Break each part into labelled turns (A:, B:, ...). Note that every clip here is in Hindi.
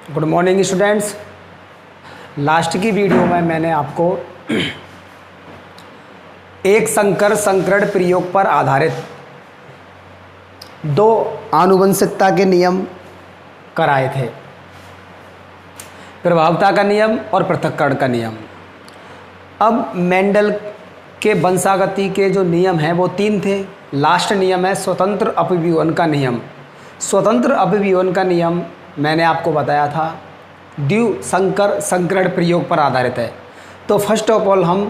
A: Good morning students. लास्ट की वीडियो में मैंने आपको एक संकर संकरण प्रयोग पर आधारित दो आनुवंशिकता के नियम कराए थे, प्रभावता का नियम और पृथक्करण का नियम। अब मेंडल के वंशागति के जो नियम हैं वो तीन थे। लास्ट नियम है स्वतंत्र अपव्यूहन का नियम। स्वतंत्र अपव्यूहन का नियम मैंने आपको बताया था द्विसंकर संकरण प्रयोग पर आधारित है। तो फर्स्ट ऑफ ऑल हम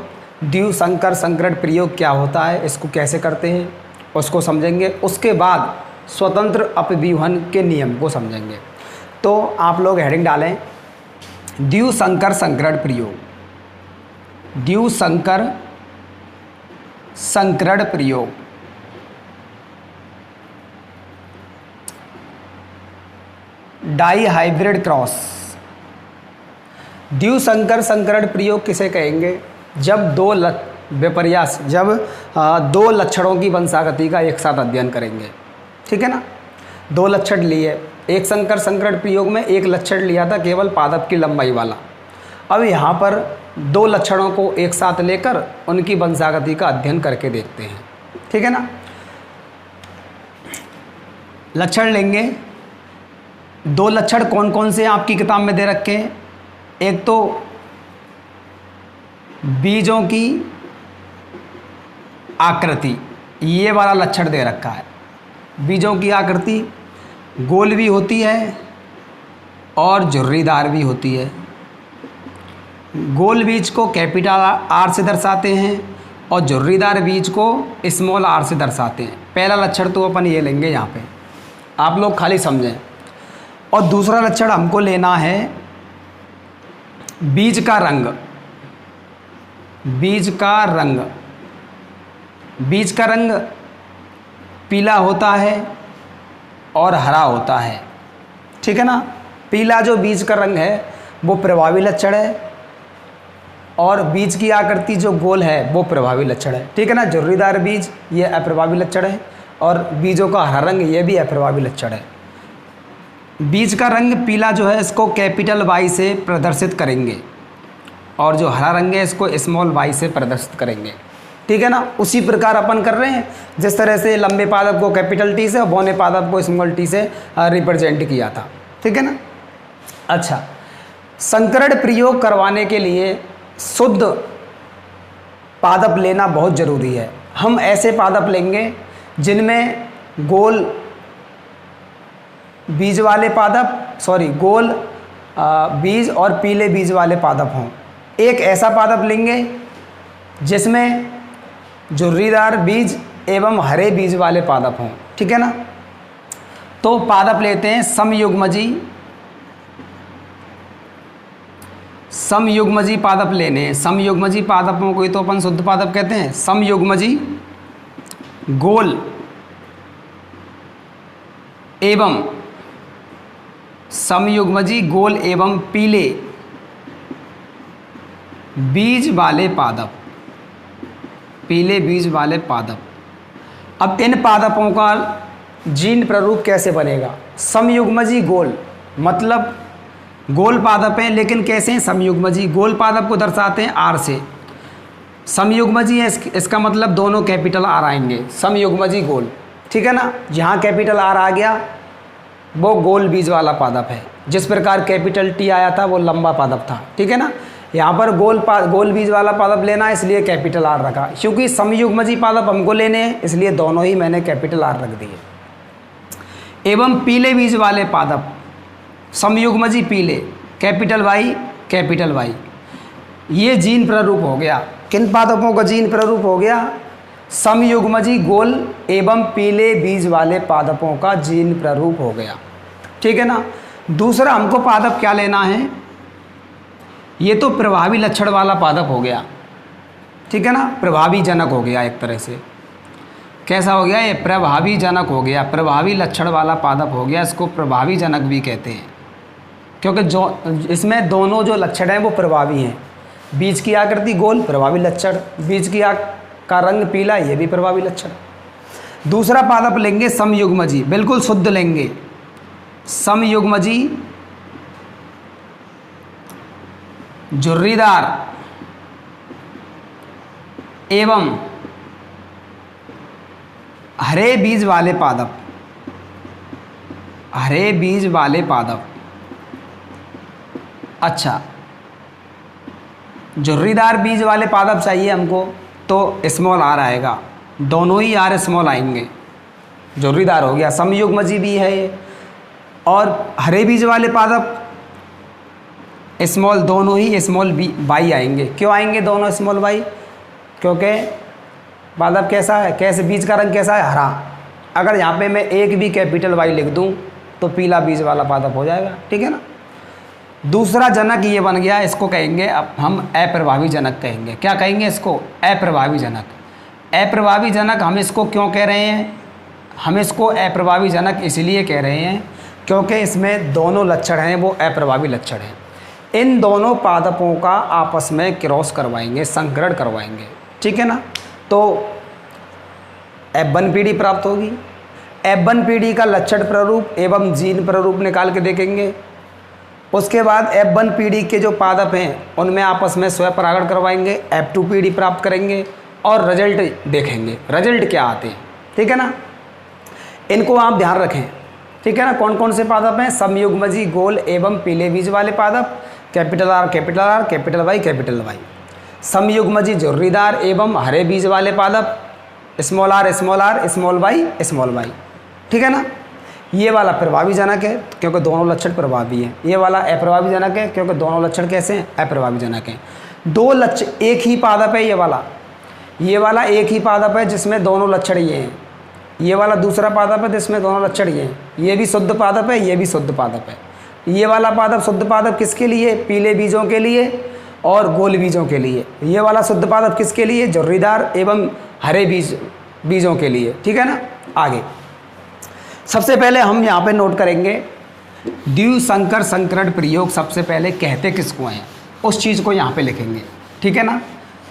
A: द्विसंकर संकरण प्रयोग क्या होता है, इसको कैसे करते हैं उसको समझेंगे। उसके बाद स्वतंत्र अपव्यूहन के नियम को समझेंगे। तो आप लोग हेडिंग डालें द्विसंकर संकरण प्रयोग, द्विसंकर संकरण प्रयोग। Die hybrid cross. द्विसंकर संकरण प्रयोग किसे कहेंगे? जब दो विपर्यास, जब दो लक्षणों की वंशागति का एक साथ अध्ययन करेंगे, ठीक है ना। दो लक्षण लिए, एक संकर संकरण प्रयोग में एक लक्षण लिया था केवल पादप की लंबाई वाला। अब यहाँ पर दो लक्षणों को एक साथ लेकर उनकी वंशागति का अध्ययन करके देखते हैं, ठीक है ना। लक्षण लेंगे, दो लक्षण कौन कौन से आपकी किताब में दे रखे हैं। एक तो बीजों की आकृति, ये वाला लक्षण दे रखा है। बीजों की आकृति गोल भी होती है और झुर्रीदार भी होती है। गोल बीज को कैपिटल आर से दर्शाते हैं और झुर्रीदार बीज को स्मॉल आर से दर्शाते हैं। पहला लक्षण तो अपन ये लेंगे यहाँ पे, आप लोग खाली समझें। और दूसरा लक्षण हमको लेना है बीज का रंग। बीज का रंग, बीज का रंग पीला होता है और हरा होता है, ठीक है ना। पीला जो बीज का रंग है वो प्रभावी लक्षण है और बीज की आकृति जो गोल है वो प्रभावी लक्षण है, ठीक है ना। झुर्रीदार बीज ये अप्रभावी लक्षण है और बीजों का हरा रंग ये भी अप्रभावी लक्षण है। बीज का रंग पीला जो है इसको कैपिटल वाई से प्रदर्शित करेंगे और जो हरा रंग है इसको स्मॉल वाई से प्रदर्शित करेंगे, ठीक है ना। उसी प्रकार अपन कर रहे हैं जिस तरह से लंबे पादप को कैपिटल टी से और बौने पादप को स्मॉल टी से रिप्रेजेंट किया था, ठीक है ना। अच्छा, संकरण प्रयोग करवाने के लिए शुद्ध पादप लेना बहुत ज़रूरी है। हम ऐसे पादप लेंगे जिनमें गोल बीज वाले पादप, गोल बीज और पीले बीज वाले पादप हों। एक ऐसा पादप लेंगे जिसमें झुर्रीदार बीज एवं हरे बीज वाले पादप हों, ठीक है ना। तो पादप लेते हैं समयुग्मजी, समयुग्मजी पादप लेने हैं। समयुग्मजी पादपों को ही तो अपन शुद्ध पादप कहते हैं। समयुग्मजी गोल एवं समयुग्मजी गोल एवं पीले बीज वाले पादप, पीले बीज वाले पादप। अब इन पादपों का जीन प्रारूप कैसे बनेगा? समयुग्मजी गोल, मतलब गोल पादप हैं लेकिन कैसे हैं? समयुग्मजी। गोल पादप को दर्शाते हैं आर से। समयुग्मजी है इसका मतलब दोनों कैपिटल आर आएंगे। समयुग्मजी गोल, ठीक है ना। जहाँ कैपिटल आर आ गया वो गोल बीज वाला पादप है। जिस प्रकार कैपिटल टी आया था वो लंबा पादप था, ठीक है ना। यहाँ पर गोल बीज वाला पादप लेना है इसलिए कैपिटल आर रखा। क्योंकि समयुग्मजी पादप हमको लेने हैं इसलिए दोनों ही मैंने कैपिटल आर रख दिए। एवं पीले बीज वाले पादप, समयुग्मजी पीले, कैपिटल वाई, कैपिटल वाई। ये जीन प्रारूप हो गया। किन पादपों का जीन प्रारूप हो गया? समयुग्मजी गोल एवं पीले बीज वाले पादपों का जीन प्रारूप हो गया, ठीक है ना। दूसरा हमको पादप क्या लेना है? ये तो प्रभावी लक्षण वाला पादप हो गया, ठीक है ना। प्रभावी जनक हो गया एक तरह से। कैसा हो गया ये? प्रभावी जनक हो गया। प्रभावी लक्षण वाला पादप हो गया, इसको प्रभावी जनक भी कहते हैं क्योंकि जो इसमें दोनों जो लक्षण हैं वो प्रभावी हैं। बीज की आकृति गोल, प्रभावी लक्षण। बीज की का रंग पीला, ये भी प्रभावी लक्षण। दूसरा पादप लेंगे समयुग्मजी, बिल्कुल शुद्ध लेंगे। समयुग्मजी झुर्रीदार एवं हरे बीज वाले पादप, हरे बीज वाले पादप। अच्छा, झुर्रीदार बीज वाले पादप चाहिए हमको, तो स्मॉल आर आएगा, दोनों ही आर स्मॉल आएंगे। झुर्रीदार हो गया, समयुग्मजी भी है ये, और हरे बीज वाले पादप स्मॉल, दोनों ही स्मॉल बी वाई आएंगे। क्यों आएंगे दोनों स्मॉल वाई? क्योंकि पादप कैसा है, कैसे बीज का रंग कैसा है, हरा। अगर यहाँ पे मैं एक भी कैपिटल वाई लिख दूँ तो पीला बीज वाला पादप हो जाएगा, ठीक है ना। दूसरा जनक ये बन गया, इसको कहेंगे अब हम अप्रभावी जनक कहेंगे। क्या कहेंगे इसको? अप्रभावी जनक। अप्रभावी जनक हम इसको क्यों कह रहे हैं? हम इसको अप्रभावी जनक इसलिए कह रहे हैं क्योंकि इसमें दोनों लक्षण हैं वो अप्रभावी लक्षण हैं। इन दोनों पादपों का आपस में क्रॉस करवाएंगे, संकरण करवाएंगे, ठीक है ना। तो F1 पीढ़ी प्राप्त होगी। F1 पीढ़ी का लक्षण प्रारूप एवं जीन प्रारूप निकाल के देखेंगे। उसके बाद F1 पीढ़ी के जो पादप हैं उनमें आपस में स्वपरागण करवाएंगे, F2 पीढ़ी प्राप्त करेंगे और रिजल्ट देखेंगे, रिजल्ट क्या आते हैं, ठीक है ना। इनको आप ध्यान रखें, ठीक है ना। कौन कौन से पादप हैं? समयुग्मजी गोल एवं पीले बीज वाले पादप, capital R capital R, capital Y capital Y. समयुग्मजी झुर्रीदार एवं हरे बीज वाले पादप, स्मॉल आर स्मॉल वाई, ठीक है ना। ये वाला प्रभावी जनक है क्योंकि दोनों लक्षण प्रभावी हैं। ये वाला अप्रभावी जनक है क्योंकि दोनों लक्षण कैसे हैं? अप्रभावी जनक हैं। दो लक्षण, एक ही पादप है ये वाला एक ही पादप है जिसमें दोनों लक्षण ये हैं। ये वाला दूसरा पादप है जिसमें दोनों लक्षण ये हैं। ये भी शुद्ध पादप है, ये भी शुद्ध पादप है। ये वाला पादप शुद्ध पादप किसके लिए? पीले बीजों के लिए और गोल बीजों के लिए। ये वाला शुद्ध पादप किसके लिए? झुर्रीदार एवं हरे बीजों के लिए, ठीक है ना। आगे सबसे पहले हम यहाँ पे नोट करेंगे द्विसंकर संकरण प्रयोग सबसे पहले कहते किसको हैं, उस चीज़ को यहाँ पे लिखेंगे, ठीक है ना।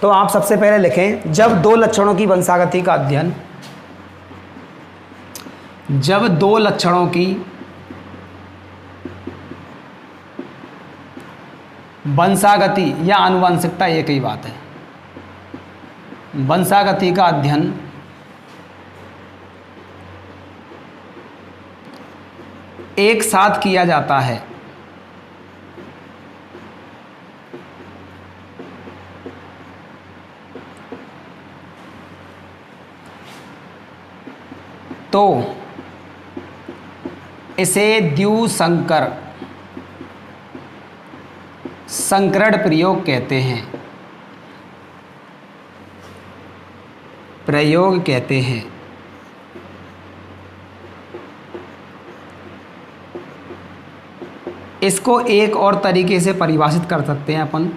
A: तो आप सबसे पहले लिखें, जब दो लक्षणों की वंशागति का अध्ययन, जब दो लक्षणों की वंशागति या आनुवंशिकता एक ही बात है, वंशागति का अध्ययन एक साथ किया जाता है तो इसे द्विसंकर संकरण प्रयोग कहते हैं, प्रयोग कहते हैं। इसको एक और तरीके से परिभाषित कर सकते हैं अपन,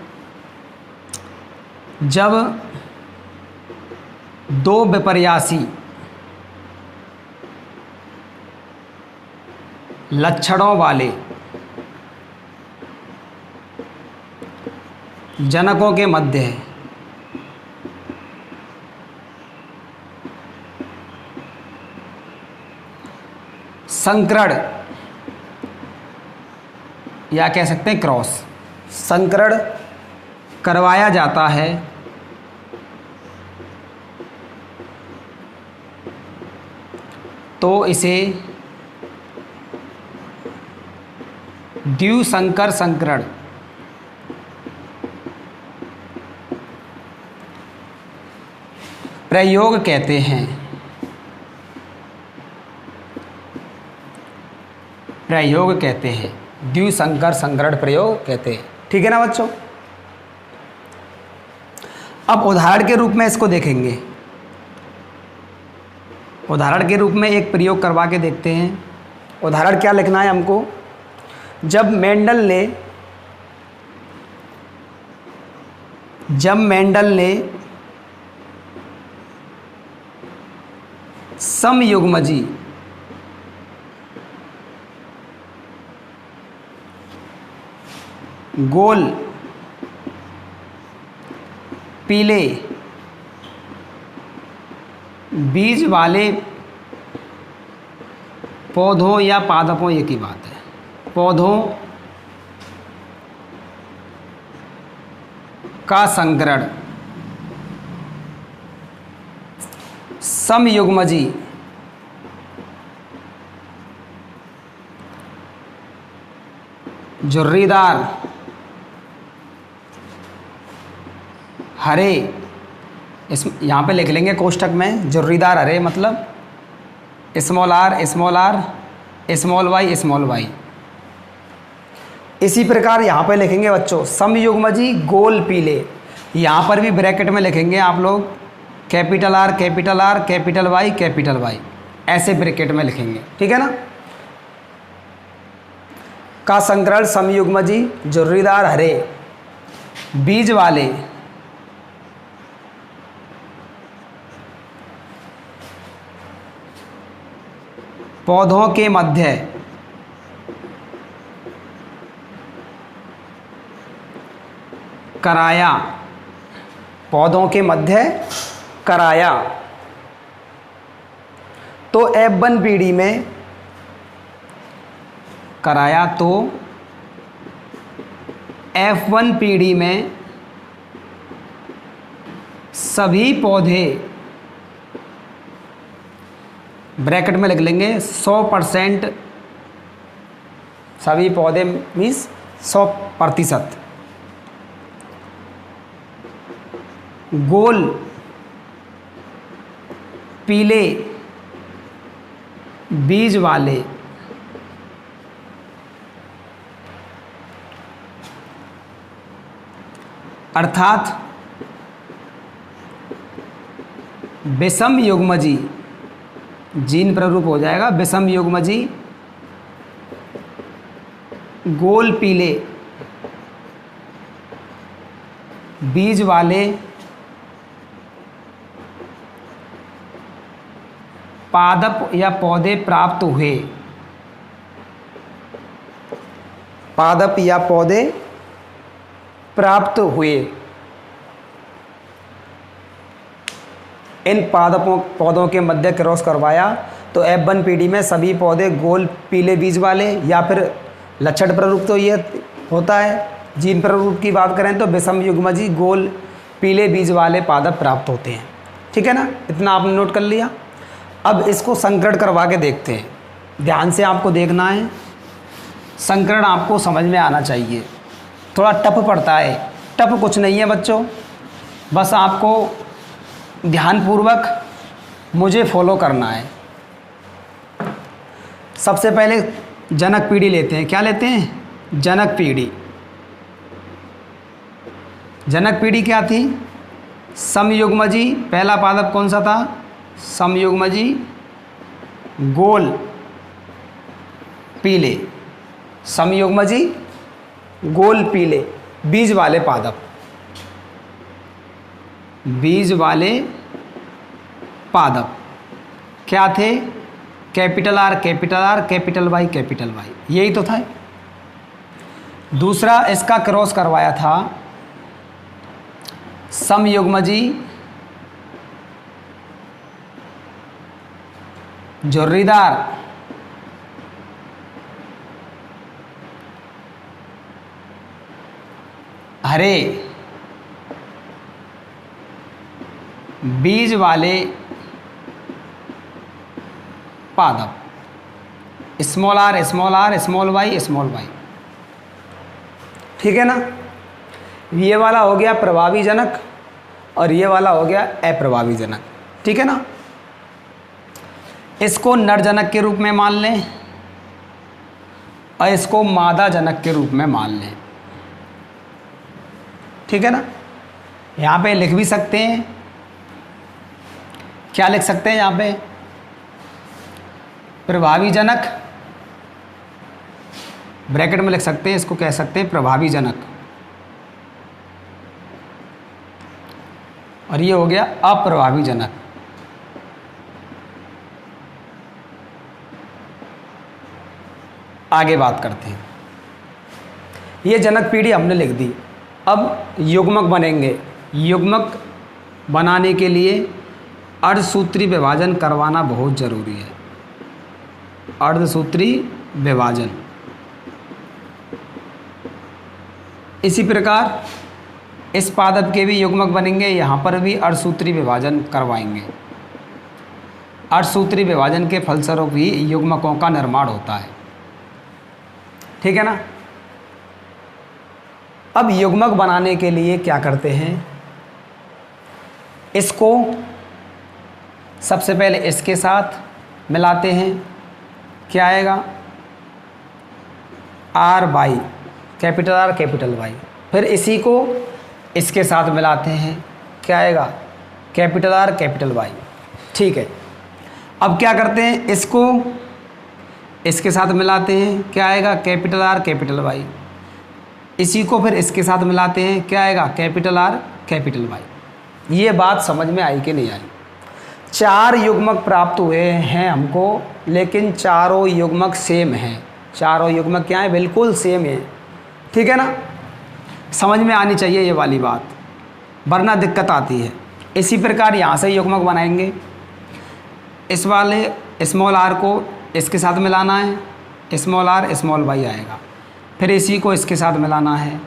A: जब दो विपर्यासी लक्षणों वाले जनकों के मध्य संकरण या कह सकते हैं क्रॉस संकरण करवाया जाता है तो इसे द्विसंकर संकरण प्रयोग कहते हैं, प्रयोग कहते हैं, द्विसंकर संकरण प्रयोग कहते हैं, ठीक है ना बच्चों। अब उदाहरण के रूप में इसको देखेंगे, उदाहरण के रूप में एक प्रयोग करवा के देखते हैं। उदाहरण क्या लिखना है हमको? जब मेंडल ने समयुग्मजी गोल पीले बीज वाले पौधों या पादपों, एक ही बात है, पौधों का संकरण समयुग्मजी झुर्रीदार हरे, इस यहाँ पे लिख लेंगे कोष्ठक में, झुर्रीदार हरे मतलब स्मॉल आर स्मॉल वाई। इसी प्रकार यहाँ पे लिखेंगे बच्चों समयुग्मजी गोल पीले, यहाँ पर भी ब्रैकेट में लिखेंगे आप लोग कैपिटल आर कैपिटल वाई, ऐसे ब्रैकेट में लिखेंगे, ठीक है ना। का संकरण समयुग्मजी झुर्रीदार हरे बीज वाले पौधों के मध्य कराया, पौधों के मध्य कराया। तो F1 पीढ़ी में कराया, तो F1 पीढ़ी में सभी पौधे ब्रैकेट में लिख लेंगे 100%, सभी पौधे मीन्स 100%, गोल पीले बीज वाले अर्थात विषम युग्मजी, जीन प्ररूप हो जाएगा विषम युग्मजी गोल पीले बीज वाले पादप या पौधे प्राप्त हुए, पादप या पौधे प्राप्त हुए। इन पौधों के मध्य क्रॉस करवाया, तो F1 पीढ़ी में सभी पौधे गोल पीले बीज वाले, या फिर लक्षण प्ररूप तो ये होता है, जीन प्ररूप की बात करें तो विषम युग्मजी गोल पीले बीज वाले पादप प्राप्त होते हैं, ठीक है ना। इतना आपने नोट कर लिया। अब इसको संकरण करवा के देखते हैं, ध्यान से आपको देखना है, संकरण आपको समझ में आना चाहिए। थोड़ा टफ पड़ता है, टफ कुछ नहीं है बच्चों, बस आपको ध्यानपूर्वक मुझे फॉलो करना है। सबसे पहले जनक पीढ़ी लेते हैं, क्या लेते हैं, जनक पीढ़ी। जनक पीढ़ी क्या थी, समयुग्मजी, पहला पादप कौन सा था, समयुग्मजी गोल पीले, समयुग्मजी गोल पीले बीज वाले पादप, बीज वाले पादप क्या थे, कैपिटल आर कैपिटल वाई, यही तो था। दूसरा इसका क्रॉस करवाया था समयुग्मजी झुर्रीदार हरे बीज वाले पादप, स्मॉल आर स्मॉल वाई, ठीक है ना। ये वाला हो गया प्रभावी जनक और ये वाला हो गया अप्रभावी जनक, ठीक है ना। इसको नर जनक के रूप में मान लें और इसको मादा जनक के रूप में मान लें, ठीक है ना। यहाँ पे लिख भी सकते हैं, क्या लिख सकते हैं यहाँ पे, प्रभावी जनक, ब्रैकेट में लिख सकते हैं, इसको कह सकते हैं प्रभावी जनक, और ये हो गया अप्रभावी जनक। आगे बात करते हैं, ये जनक पीढ़ी हमने लिख दी। अब युग्मक बनेंगे, युग्मक बनाने के लिए अर्धसूत्री विभाजन करवाना बहुत ज़रूरी है, अर्धसूत्री विभाजन। इसी प्रकार इस पादप के भी युग्मक बनेंगे, यहाँ पर भी अर्धसूत्री विभाजन करवाएंगे। अर्धसूत्री विभाजन के फलस्वरूप ही युग्मकों का निर्माण होता है, ठीक है ना। अब युग्मक बनाने के लिए क्या करते हैं, इसको सबसे पहले इसके साथ मिलाते हैं, क्या आएगा, R by capital R capital Y. फिर इसी को इसके साथ मिलाते हैं, क्या आएगा, कैपिटल आर कैपिटल वाई, ठीक है। अब क्या करते हैं, इसको इसके साथ मिलाते हैं, क्या आएगा, कैपिटल आर कैपिटल वाई। इसी को फिर इसके साथ मिलाते हैं, क्या आएगा, कैपिटल आर कैपिटल वाई। ये बात समझ में आई कि नहीं आई। 4 युग्मक प्राप्त हुए हैं हमको, लेकिन चारों युग्मक सेम हैं। चारों युग्मक क्या है, बिल्कुल सेम है, ठीक है ना। समझ में आनी चाहिए ये वाली बात, वरना दिक्कत आती है। इसी प्रकार यहाँ से युग्मक बनाएंगे। इस वाले स्मॉल आर को इसके साथ मिलाना है, स्मॉल आर स्मॉल वाई आएगा। फिर इसी को इसके साथ मिलाना है,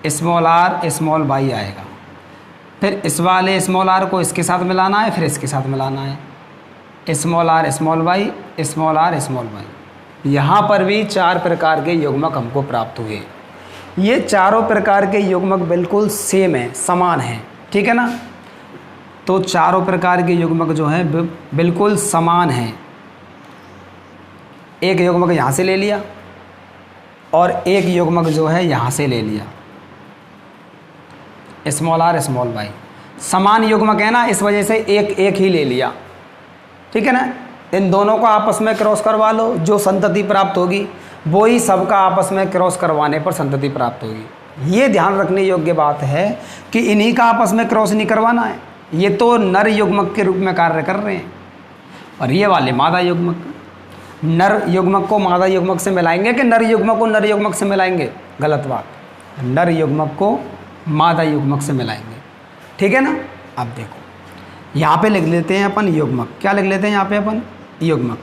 A: स्मॉल आर स्मॉल वाई आएगा। फिर इस वाले स्मॉल आर को इसके साथ मिलाना है, फिर इसके साथ मिलाना है, small R small Y, small R small Y. यहाँ पर भी 4 प्रकार के युग्मक हमको प्राप्त हुए। ये चारों प्रकार के युग्मक बिल्कुल सेम है, समान है, ठीक है ना। तो चारों प्रकार के युग्मक जो हैं बिल्कुल समान हैं। एक युग्मक यहाँ से ले लिया और एक युग्मक जो है यहाँ से ले लिया, स्मॉल आर स्मॉल वाई। समान युग्मक है ना, इस वजह से एक ही ले लिया, ठीक है ना। इन दोनों को आपस में क्रॉस करवा लो, जो संतति प्राप्त होगी वो ही सबका आपस में क्रॉस करवाने पर संतति प्राप्त होगी। ये ध्यान रखने योग्य बात है कि इन्हीं का आपस में क्रॉस नहीं करवाना है। ये तो नर युग्मक के रूप में कार्य कर रहे हैं, और ये वाले मादा युग्मक। नर युग्मक को मादा युग्मक से मिलाएंगे कि नर युग्मक को नर युग्मक से मिलाएंगे, गलत बात। नर युग्मक को मादा युग्मक से मिलाएंगे, ठीक है ना। अब देखो यहाँ पे लिख लेते हैं अपन युग्मक, क्या लिख लेते हैं यहाँ पे अपन, युग्मक।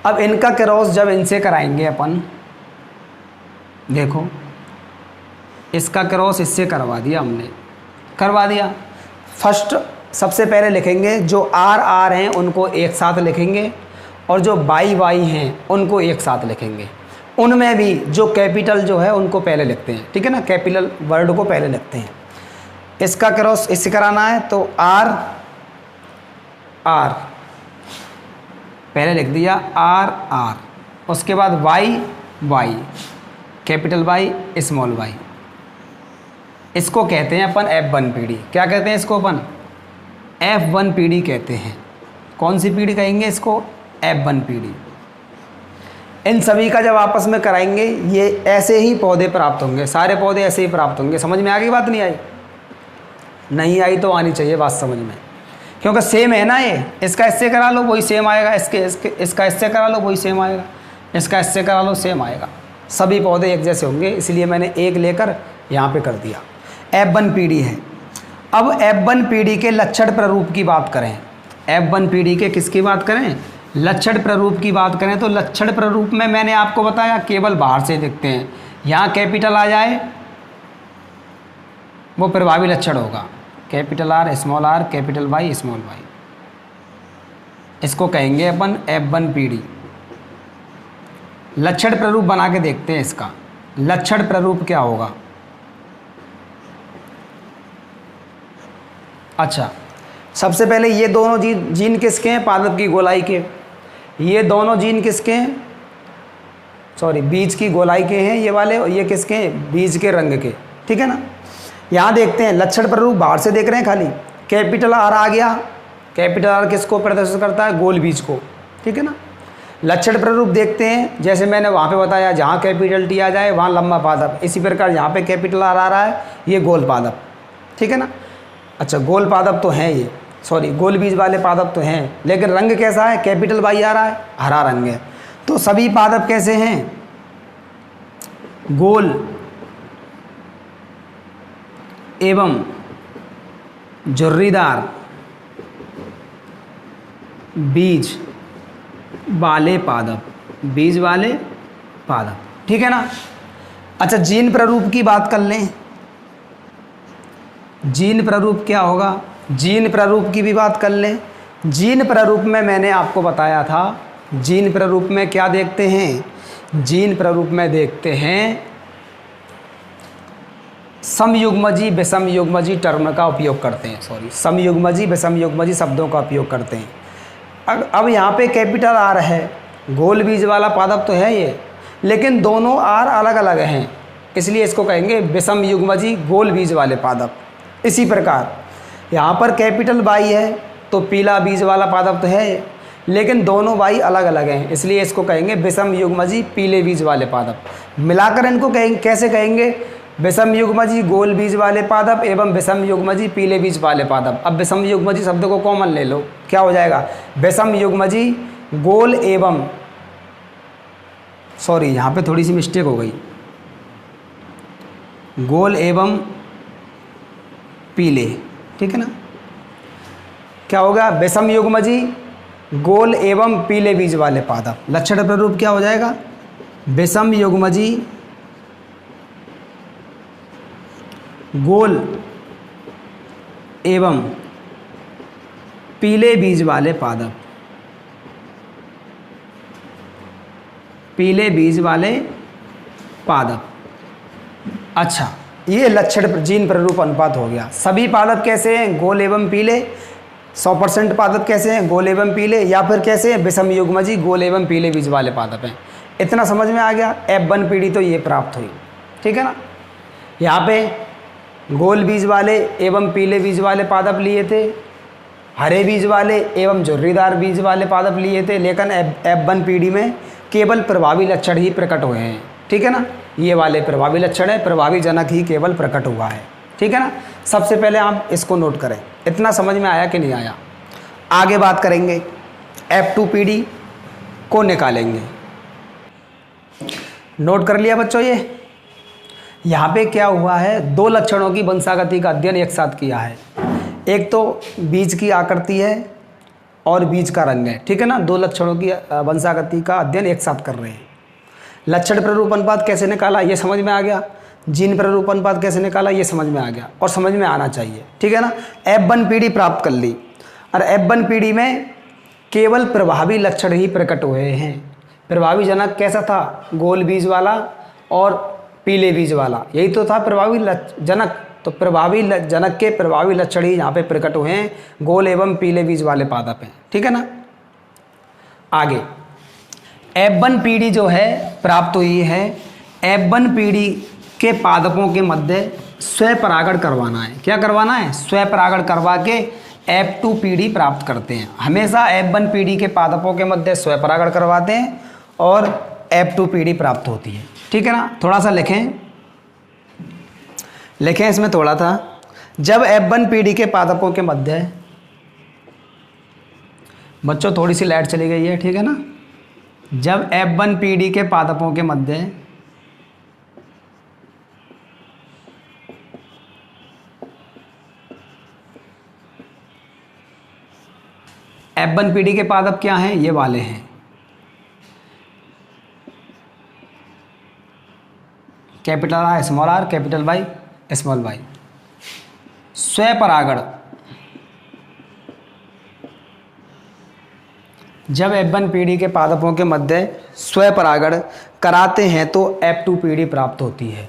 A: अब इनका क्रॉस जब इनसे कराएंगे अपन, देखो इसका क्रॉस इससे करवा दिया हमने, करवा दिया। फर्स्ट सबसे पहले लिखेंगे जो आर आर हैं उनको एक साथ लिखेंगे, और जो वाई वाई हैं उनको एक साथ लिखेंगे। उनमें भी जो कैपिटल जो है उनको पहले लिखते हैं, ठीक है ना, कैपिटल वर्ड को पहले लिखते हैं। इसका क्रॉस इससे कराना है तो आर आर पहले लिख दिया, आर आर। उसके बाद Y Y, capital Y small Y. इसको कहते हैं अपन F1 पीढ़ी। क्या कहते हैं इसको अपन, F1 पीढ़ी कहते हैं। कौन सी पीढ़ी कहेंगे इसको, F1 पीढ़ी। इन सभी का जब आपस में कराएंगे ये ऐसे ही पौधे प्राप्त होंगे, सारे पौधे ऐसे ही प्राप्त होंगे। समझ में आ गई बात, नहीं आई, नहीं आई तो आनी चाहिए बात समझ में, क्योंकि सेम है ना ये। इसका इससे करा लो वही सेम आएगा, इसका इससे करा लो वही सेम आएगा, इसका इससे करा लो सेम आएगा। सभी पौधे एक जैसे होंगे, इसलिए मैंने एक लेकर यहाँ पे कर दिया। F1 पीढ़ी है। अब F1 पीढ़ी के लक्षण प्ररूप की बात करें, F1 पीढ़ी के किसकी बात करें, लक्षण प्ररूप की बात करें, तो लक्षण प्ररूप में मैंने आपको बताया केवल बाहर से दिखते हैं। यहाँ कैपिटल आ जाए वो प्रभावी लक्षण होगा, capital R small R, capital Y small Y. इसको कहेंगे अपन F1 पीढ़ी। लक्षण प्ररूप बना के देखते हैं इसका। लक्षण प्ररूप क्या होगा, अच्छा सबसे पहले ये दोनों जीन किसके हैं, पादप की गोलाई के। ये दोनों जीन किसके हैं, सॉरी बीज की गोलाई के हैं ये वाले, और ये किसके हैं, बीज के रंग के, ठीक है ना। यहाँ देखते हैं लक्षण प्ररूप बाहर से देख रहे हैं खाली, कैपिटल आर आ गया। कैपिटल आर किसको प्रदर्शित करता है, गोल बीज को, ठीक है ना। लक्षण प्ररूप देखते हैं, जैसे मैंने वहाँ पे बताया जहाँ कैपिटल टी आ जाए वहाँ लंबा पादप। इसी प्रकार यहाँ पे कैपिटल आर आ रहा है, ये गोल पादप, ठीक है ना। अच्छा गोल पादप तो हैं ये, सॉरी गोल बीज वाले पादप तो हैं, लेकिन रंग कैसा है, कैपिटल वाई आ रहा है, हरा रंग है। तो सभी पादप कैसे हैं, गोल एवं झुर्रीदार बीज वाले पादप, बीज वाले पादप, ठीक है ना। अच्छा, जीन प्रारूप की बात कर लें। जीन प्रारूप क्या होगा, जीन प्रारूप की भी बात कर लें। जीन प्रारूप में मैंने आपको बताया था, जीन प्रारूप में क्या देखते हैं, जीन प्रारूप में देखते हैं समयुग्मजी विषमयुग्मजी टर्म का उपयोग करते हैं, सॉरी समयुग्मजी विषमयुग्मजी शब्दों का उपयोग करते हैं। अब यहाँ पे कैपिटल आर है, गोल बीज वाला पादप तो है ये, लेकिन दोनों आर अलग अलग हैं, इसलिए इसको कहेंगे विषमयुग्मजी गोल बीज वाले पादप। इसी प्रकार यहाँ पर कैपिटल वाई है तो पीला बीज वाला पादप तो है, लेकिन दोनों वाई अलग अलग हैं, इसलिए इसको कहेंगे विषमयुग्मजी पीले बीज वाले पादप। मिलाकर इनको कहेंगे, कैसे कहेंगे, विषमयुग्मजी गोल बीज वाले पादप एवं विषमयुग्मजी पीले बीज वाले पादप। अब विषमयुग्मजी शब्द को कॉमन ले लो, क्या हो जाएगा, विषमयुग्मजी गोल एवं, सॉरी यहाँ पे थोड़ी सी मिस्टेक हो गई, गोल एवं पीले, ठीक है ना। क्या होगा, विषमयुग्मजी गोल एवं पीले बीज वाले पादप। लक्षण प्रारूप क्या हो जाएगा, विषमयुग्मजी गोल एवं पीले बीज वाले पादप, पीले बीज वाले पादप। अच्छा, ये लक्षण जीन प्रारूप अनुपात हो गया। सभी पादप कैसे हैं, गोल एवं पीले। 100% पादप कैसे हैं, गोल एवं पीले, या फिर कैसे हैं, विषमयुग्मजी गोल एवं पीले बीज वाले पादप हैं। इतना समझ में आ गया। F1 पीढ़ी तो ये प्राप्त हुई, ठीक है ना। यहाँ पे गोल बीज वाले एवं पीले बीज वाले पादप लिए थे, हरे बीज वाले एवं झुर्रीदार बीज वाले पादप लिए थे, लेकिन F1 पीढ़ी में केवल प्रभावी लक्षण ही प्रकट हुए हैं, ठीक है ना। ये वाले प्रभावी लक्षण है, प्रभावी जनक ही केवल प्रकट हुआ है, ठीक है ना। सबसे पहले आप इसको नोट करें। इतना समझ में आया कि नहीं आया। आगे बात करेंगे, F2 पीढ़ी को निकालेंगे। नोट कर लिया बच्चों, ये यहाँ पे क्या हुआ है, दो लक्षणों की वंशागति का अध्ययन एक साथ किया है। एक तो बीज की आकृति है और बीज का रंग है, ठीक है ना। दो लक्षणों की वंशागति का अध्ययन एक साथ कर रहे हैं। लक्षण प्रारूप अनुपात कैसे निकाला, ये समझ में आ गया। जीन प्रारूप अनुपात कैसे निकाला, ये समझ में आ गया और समझ में आना चाहिए, ठीक है ना। F1 पीढ़ी प्राप्त कर ली, और F1 पीढ़ी में केवल प्रभावी लक्षण ही प्रकट हुए हैं। प्रभावी जनक कैसा था, गोल बीज वाला और पीले बीज वाला, यही तो था प्रभावी जनक। तो प्रभावी जनक के प्रभावी लक्षण ही यहाँ पे प्रकट हुए हैं, गोल एवं पीले बीज वाले पादप हैं, ठीक है ना। आगे F1 पीढ़ी जो है प्राप्त हुई है। F1 पीढ़ी के पादपों के मध्य स्वपरागण करवाना है। क्या करवाना है, स्वपरागण करवा के F2 पीढ़ी प्राप्त करते हैं। हमेशा F1 पीढ़ी के पादपों के मध्य स्वपरागण करवाते हैं और F2 पीढ़ी प्राप्त होती है, ठीक है ना। थोड़ा सा लिखें इसमें थोड़ा था। जब F1 पीढ़ी के पादपों के मध्य, बच्चों थोड़ी सी लाइट चली गई है, ठीक है ना। जब F1 पीढ़ी के पादपों के मध्य F1 पीढ़ी के पादप क्या हैं, ये वाले हैं। Capital R small R, capital Y small Y. स्वपरागण, जब F1 पीढ़ी के पादपों के मध्य स्वपरागण कराते हैं तो F2 पीढ़ी प्राप्त होती है।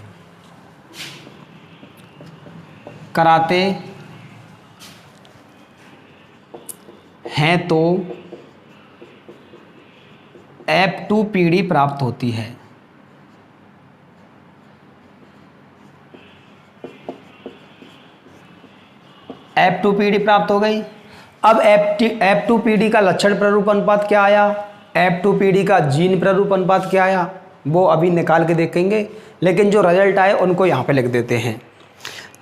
A: कराते हैं तो F2 पीढ़ी प्राप्त होती है। F2 पीढ़ी प्राप्त हो गई। अब F2 पीढ़ी का लक्षण प्रारूप अनुपात क्या आया, F2 पीढ़ी का जीन प्रारूप अनुपात क्या आया, वो अभी निकाल के देखेंगे, लेकिन जो रिजल्ट आए उनको यहाँ पे लिख देते हैं।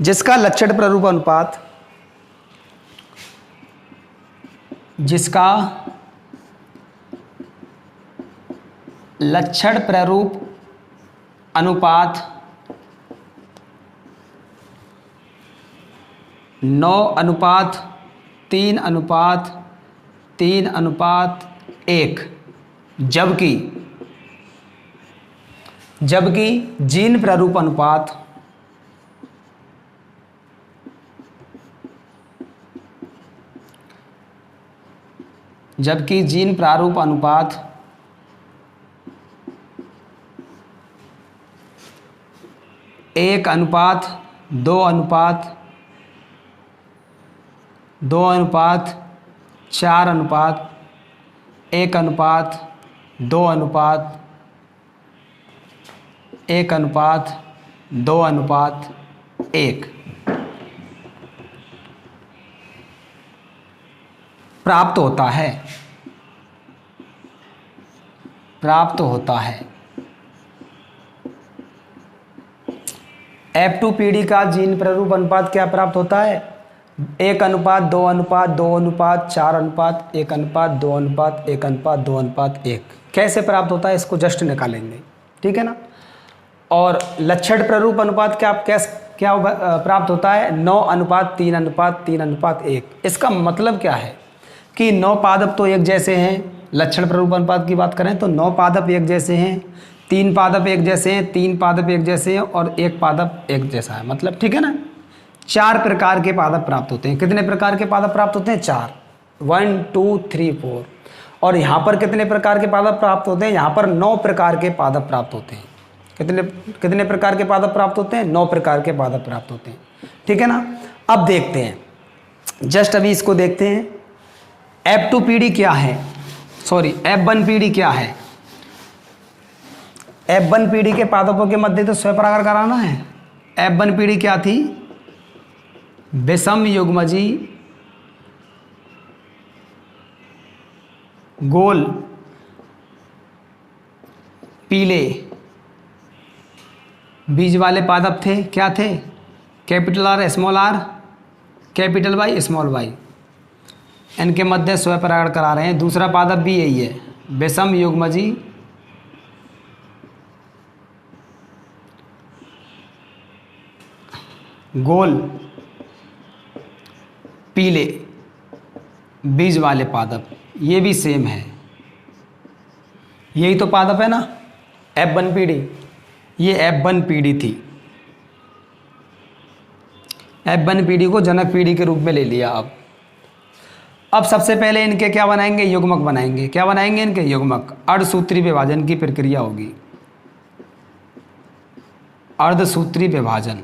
A: जिसका लक्षण प्रारूप अनुपात, जिसका लक्षण प्रारूप अनुपात 9:3:3:1, जबकि जबकि जीन प्रारूप अनुपात जबकि जीन प्रारूप अनुपात 1:2:4:1:1:2:1:2:1 प्राप्त होता है। F2PD का जीन प्रारूप अनुपात क्या प्राप्त होता है? 1:2:4:1:1:2:1:1:2:1:1। कैसे प्राप्त होता है इसको जस्ट निकालेंगे, ठीक है ना। और लक्षण प्रारूप अनुपात क्या प्राप्त होता है? 9:3:3:3:1। इसका मतलब क्या है कि 9 पादप तो एक जैसे हैं। लक्षण प्रारूप अनुपात की बात करें तो 9 पादप एक जैसे हैं, 3 पादप एक जैसे हैं, 3 पादप एक जैसे हैं और 1 पादप एक जैसा है, मतलब ठीक है ना। 4 प्रकार के पादप प्राप्त होते हैं। कितने प्रकार के पादप प्राप्त होते हैं? 4। 1 2 3 4। और यहाँ पर कितने प्रकार के पादप प्राप्त होते हैं? यहाँ पर 9 प्रकार के पादप प्राप्त होते हैं। कितने प्रकार के पादप प्राप्त होते हैं? 9 प्रकार के पादप प्राप्त होते हैं, ठीक है ना। अब देखते हैं, जस्ट अभी इसको देखते हैं। F2PD क्या है, सॉरी F1PD क्या है। F1PD के पादपों के मध्य तो स्वपरागण कराना है। F1PD क्या थी? विषम युग्मजी गोल पीले बीज वाले पादप थे। क्या थे? Capital R small R, capital Y small Y, इनके मध्य स्वपरागण करा रहे हैं। दूसरा पादप भी यही है, विषम युग्मजी गोल पीले बीज वाले पादप, ये भी सेम है। यही तो पादप है ना F1PD। ये F1PD थी। F1PD को जनक पीढ़ी के रूप में ले लिया। अब सबसे पहले इनके क्या बनाएंगे? युग्मक बनाएंगे। क्या बनाएंगे इनके? युग्मक। अर्धसूत्री विभाजन की प्रक्रिया होगी, अर्धसूत्री विभाजन।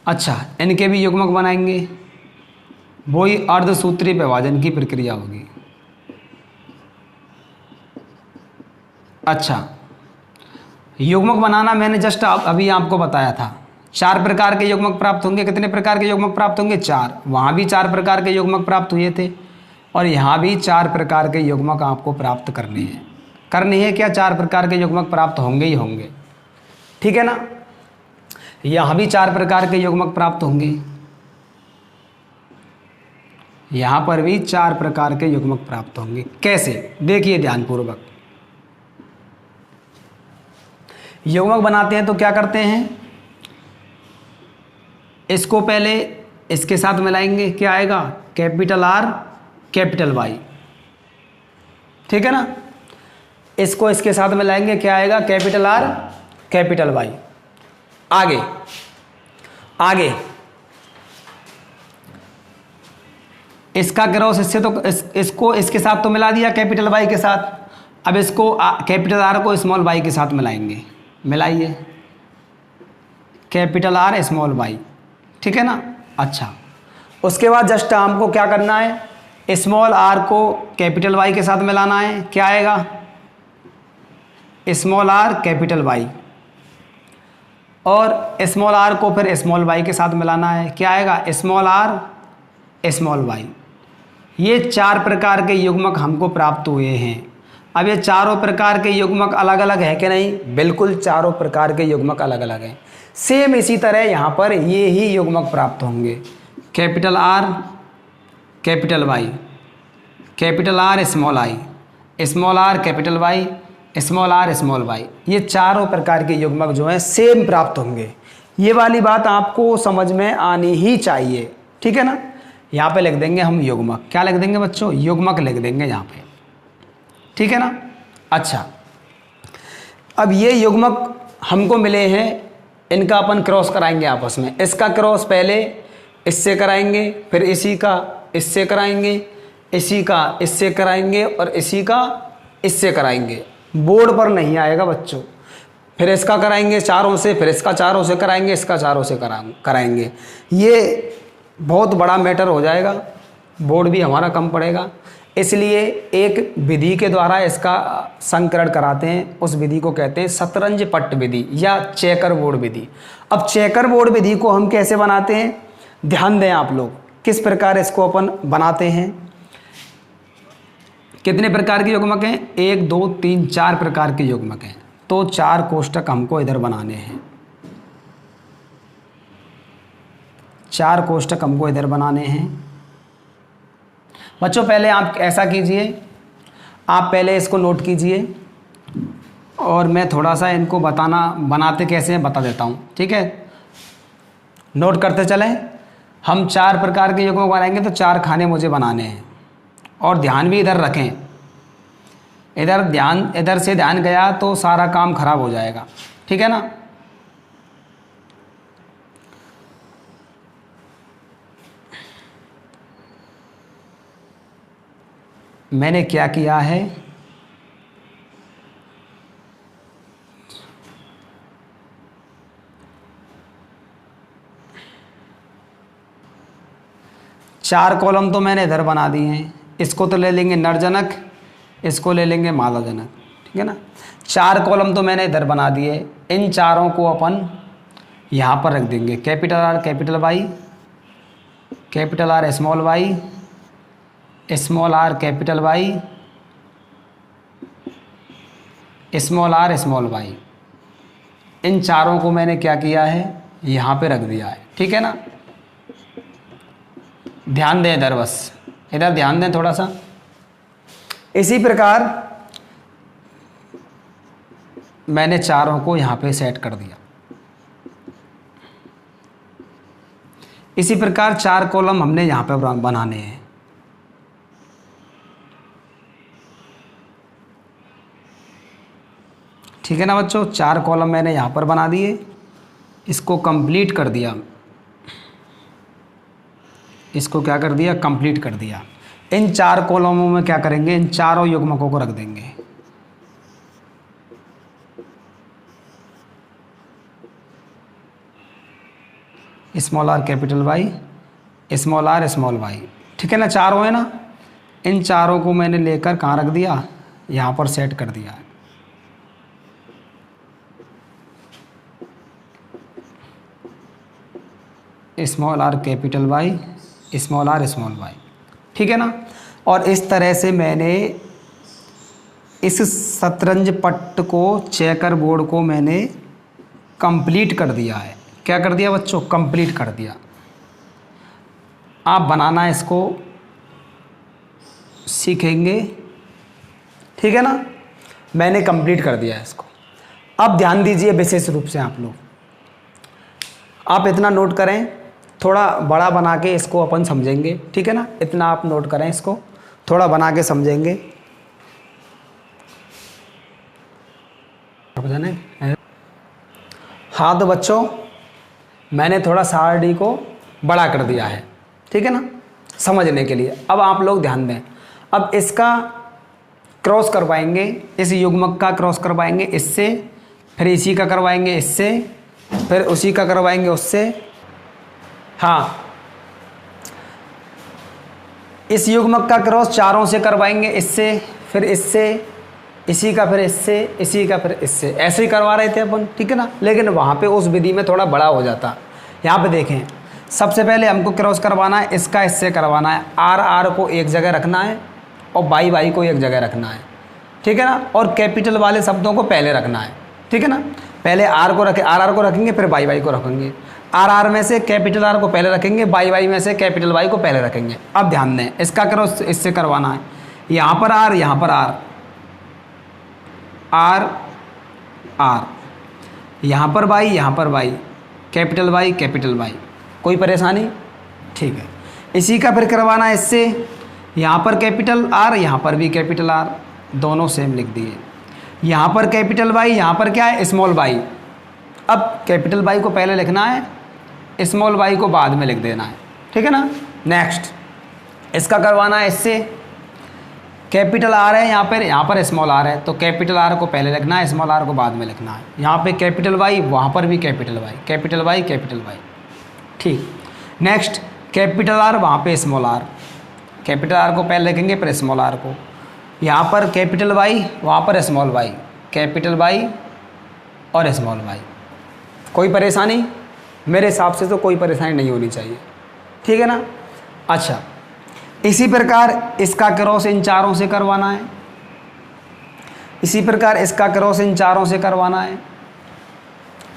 A: अच्छा, इनके भी युग्मक बनाएंगे, वही अर्धसूत्री विभाजन की प्रक्रिया होगी। अच्छा, युग्मक बनाना मैंने जस्ट अभी आपको बताया था। 4 प्रकार के युग्मक प्राप्त होंगे। कितने प्रकार के युग्मक प्राप्त होंगे? 4। वहाँ भी 4 प्रकार के युग्मक प्राप्त हुए थे और यहाँ भी 4 प्रकार के युग्मक आपको प्राप्त करने हैं। करनी है क्या? 4 प्रकार के युग्मक प्राप्त होंगे ही होंगे, ठीक है ना। यहाँ भी 4 प्रकार के युग्मक प्राप्त होंगे, यहाँ पर भी 4 प्रकार के युग्मक प्राप्त होंगे। कैसे? देखिए ध्यानपूर्वक। युग्मक बनाते हैं तो क्या करते हैं? इसको पहले इसके साथ मिलाएंगे, क्या आएगा? कैपिटल आर कैपिटल वाई, ठीक है ना। इसको इसके साथ मिलाएंगे, क्या आएगा? Capital R capital Y. आगे आगे इसका क्रॉस इससे तो इसको इसके साथ तो मिला दिया कैपिटल वाई के साथ। अब इसको कैपिटल आर को स्मॉल वाई के साथ मिलाएंगे। मिलाइए, कैपिटल आर स्मॉल वाई, ठीक है ना। अच्छा, उसके बाद जस्ट हमको क्या करना है? स्मॉल आर को कैपिटल वाई के साथ मिलाना है। क्या आएगा? Small R capital Y. और स्मॉल आर को फिर स्मॉल वाई के साथ मिलाना है। क्या आएगा? Small R small Y. ये 4 प्रकार के युग्मक हमको प्राप्त हुए हैं। अब ये चारों प्रकार के युग्मक अलग अलग है कि नहीं? बिल्कुल, चारों प्रकार के युग्मक अलग अलग हैं। सेम इसी तरह यहाँ पर ये ही युग्मक प्राप्त होंगे। Capital R capital Y, capital R small I, small R capital Y, small R small Y. ये चारों प्रकार के युग्मक जो हैं सेम प्राप्त होंगे। ये वाली बात आपको समझ में आनी ही चाहिए, ठीक है ना। यहाँ पे लिख देंगे हम युग्मक। क्या लिख देंगे बच्चों? युग्मक लिख देंगे यहाँ पे, ठीक है ना। अच्छा, अब ये युग्मक हमको मिले हैं, इनका अपन क्रॉस कराएंगे आपस में। इसका क्रॉस पहले इससे कराएंगे, फिर इसी का इससे कराएंगे, इसी का इससे कराएंगे और इसी का इससे कराएंगे। बोर्ड पर नहीं आएगा बच्चों। फिर इसका कराएंगे चारों से, फिर इसका चारों से कराएंगे, इसका चारों से कराएंगे। ये बहुत बड़ा मैटर हो जाएगा, बोर्ड भी हमारा कम पड़ेगा। इसलिए एक विधि के द्वारा इसका संकरण कराते हैं, उस विधि को कहते हैं शतरंज पट्ट विधि या चेकर बोर्ड विधि। अब चेकर बोर्ड विधि को हम कैसे बनाते हैं, ध्यान दें आप लोग, किस प्रकार इसको अपन बनाते हैं। कितने प्रकार के युग्मक हैं, 1 2 3 4 प्रकार के युग्मक हैं। तो 4 कोष्ठक हमको इधर बनाने हैं, 4 कोष्ठक हमको इधर बनाने हैं। बच्चों पहले आप ऐसा कीजिए, आप पहले इसको नोट कीजिए और मैं थोड़ा सा इनको बनाते कैसे हैं बता देता हूँ, ठीक है। नोट करते चलें। हम 4 प्रकार के युग्मक बनाएंगे तो 4 खाने मुझे बनाने हैं। और ध्यान भी इधर रखें, इधर से ध्यान गया तो सारा काम खराब हो जाएगा, ठीक है ना। मैंने क्या किया है, चार कॉलम तो मैंने इधर बना दिए हैं। इसको तो ले लेंगे नरजनक, इसको ले लेंगे मादाजनक, ठीक है ना। 4 कॉलम तो मैंने इधर बना दिए। इन चारों को अपन यहाँ पर रख देंगे, capital R capital Y, capital R small Y, small R capital Y, small R small Y. इन चारों को मैंने क्या किया है, यहाँ पे रख दिया है, ठीक है ना। ध्यान दें इधर, बस इधर ध्यान दें थोड़ा सा। इसी प्रकार मैंने चारों को यहाँ पे सेट कर दिया। इसी प्रकार 4 कॉलम हमने यहाँ पे बनाने हैं। ठीक है ना बच्चों, 4 कॉलम मैंने यहाँ पर बना दिए, इसको कंप्लीट कर दिया। इसको क्या कर दिया, कंप्लीट कर दिया। इन 4 कॉलमों में क्या करेंगे, इन चारों युग्मकों को रख देंगे। Small R capital Y, small R small Y, ठीक है ना। चारों है ना, इन चारों को मैंने लेकर कहाँ रख दिया, यहाँ पर सेट कर दिया है। Small R capital Y, small R small Y, ठीक है ना। और इस तरह से मैंने इस शतरंज पट्ट को, चेकर बोर्ड को मैंने कंप्लीट कर दिया है। क्या कर दिया बच्चों, कंप्लीट कर दिया। आप बनाना इसको सीखेंगे, ठीक है ना। मैंने कंप्लीट कर दिया है इसको। अब ध्यान दीजिए विशेष रूप से आप लोग, आप इतना नोट करें, थोड़ा बड़ा बना के इसको अपन समझेंगे, ठीक है ना। इतना आप नोट करें, इसको थोड़ा बना के समझेंगे। हाँ तो बच्चों मैंने थोड़ा सारडी को बड़ा कर दिया है, ठीक है ना, समझने के लिए। अब आप लोग ध्यान दें, अब इसका क्रॉस करवाएंगे, इस युग्मक का क्रॉस करवाएंगे इससे, फिर इसी का करवाएंगे इससे, फिर उसी का करवाएंगे उससे। हाँ, इस युग्मक का क्रॉस चारों से करवाएंगे, इससे फिर इससे, इसी का फिर इससे, इसी का फिर इससे, ऐसे ही करवा रहे थे अपन, ठीक है ना। लेकिन वहाँ पे उस विधि में थोड़ा बड़ा हो जाता। यहाँ पे देखें, सबसे पहले हमको क्रॉस करवाना है, इसका इससे करवाना है। आर आर को एक जगह रखना है और वाई वाई को एक जगह रखना है, ठीक है ना। और कैपिटल वाले शब्दों को पहले रखना है, ठीक है ना। पहले आर को रखें, आर आर को रखेंगे, फिर वाई वाई को रखेंगे। आर आर में से कैपिटल आर को पहले रखेंगे, वाई वाई में से कैपिटल वाई को पहले रखेंगे। अब ध्यान दें, इसका क्रॉस इससे करवाना है। यहाँ पर आर, यहाँ पर आर, आर आर, यहाँ पर वाई, यहाँ पर Y, capital Y capital Y. कोई परेशानी, ठीक है। इसी का फिर करवाना है इससे, यहाँ पर कैपिटल आर, यहाँ पर भी कैपिटल आर, दोनों सेम लिख दिए। यहाँ पर कैपिटल वाई, यहाँ पर क्या है स्मॉल वाई। अब कैपिटल वाई को पहले लिखना है, स्मॉल वाई को बाद में लिख देना है, ठीक है ना। नेक्स्ट इसका करवाना है इससे, कैपिटल आर है यहाँ पर स्मॉल आर है, तो कैपिटल आर को पहले लिखना है, स्मॉल आर को बाद में लिखना है। यहाँ पे कैपिटल वाई, वहाँ पर भी capital Y, capital Y capital Y, ठीक। नेक्स्ट कैपिटल आर, वहाँ पे स्मॉल आर, कैपिटल आर को पहले लिखेंगे फिर स्मॉल आर को। यहाँ पर कैपिटल वाई, वहाँ पर स्मॉल वाई, कैपिटल वाई और स्मॉल वाई। कोई परेशानी? मेरे हिसाब से तो कोई परेशानी नहीं होनी चाहिए, ठीक है ना। अच्छा, इसी प्रकार इसका क्रॉस इन चारों से करवाना है, इसी प्रकार इसका क्रॉस इन चारों से करवाना है,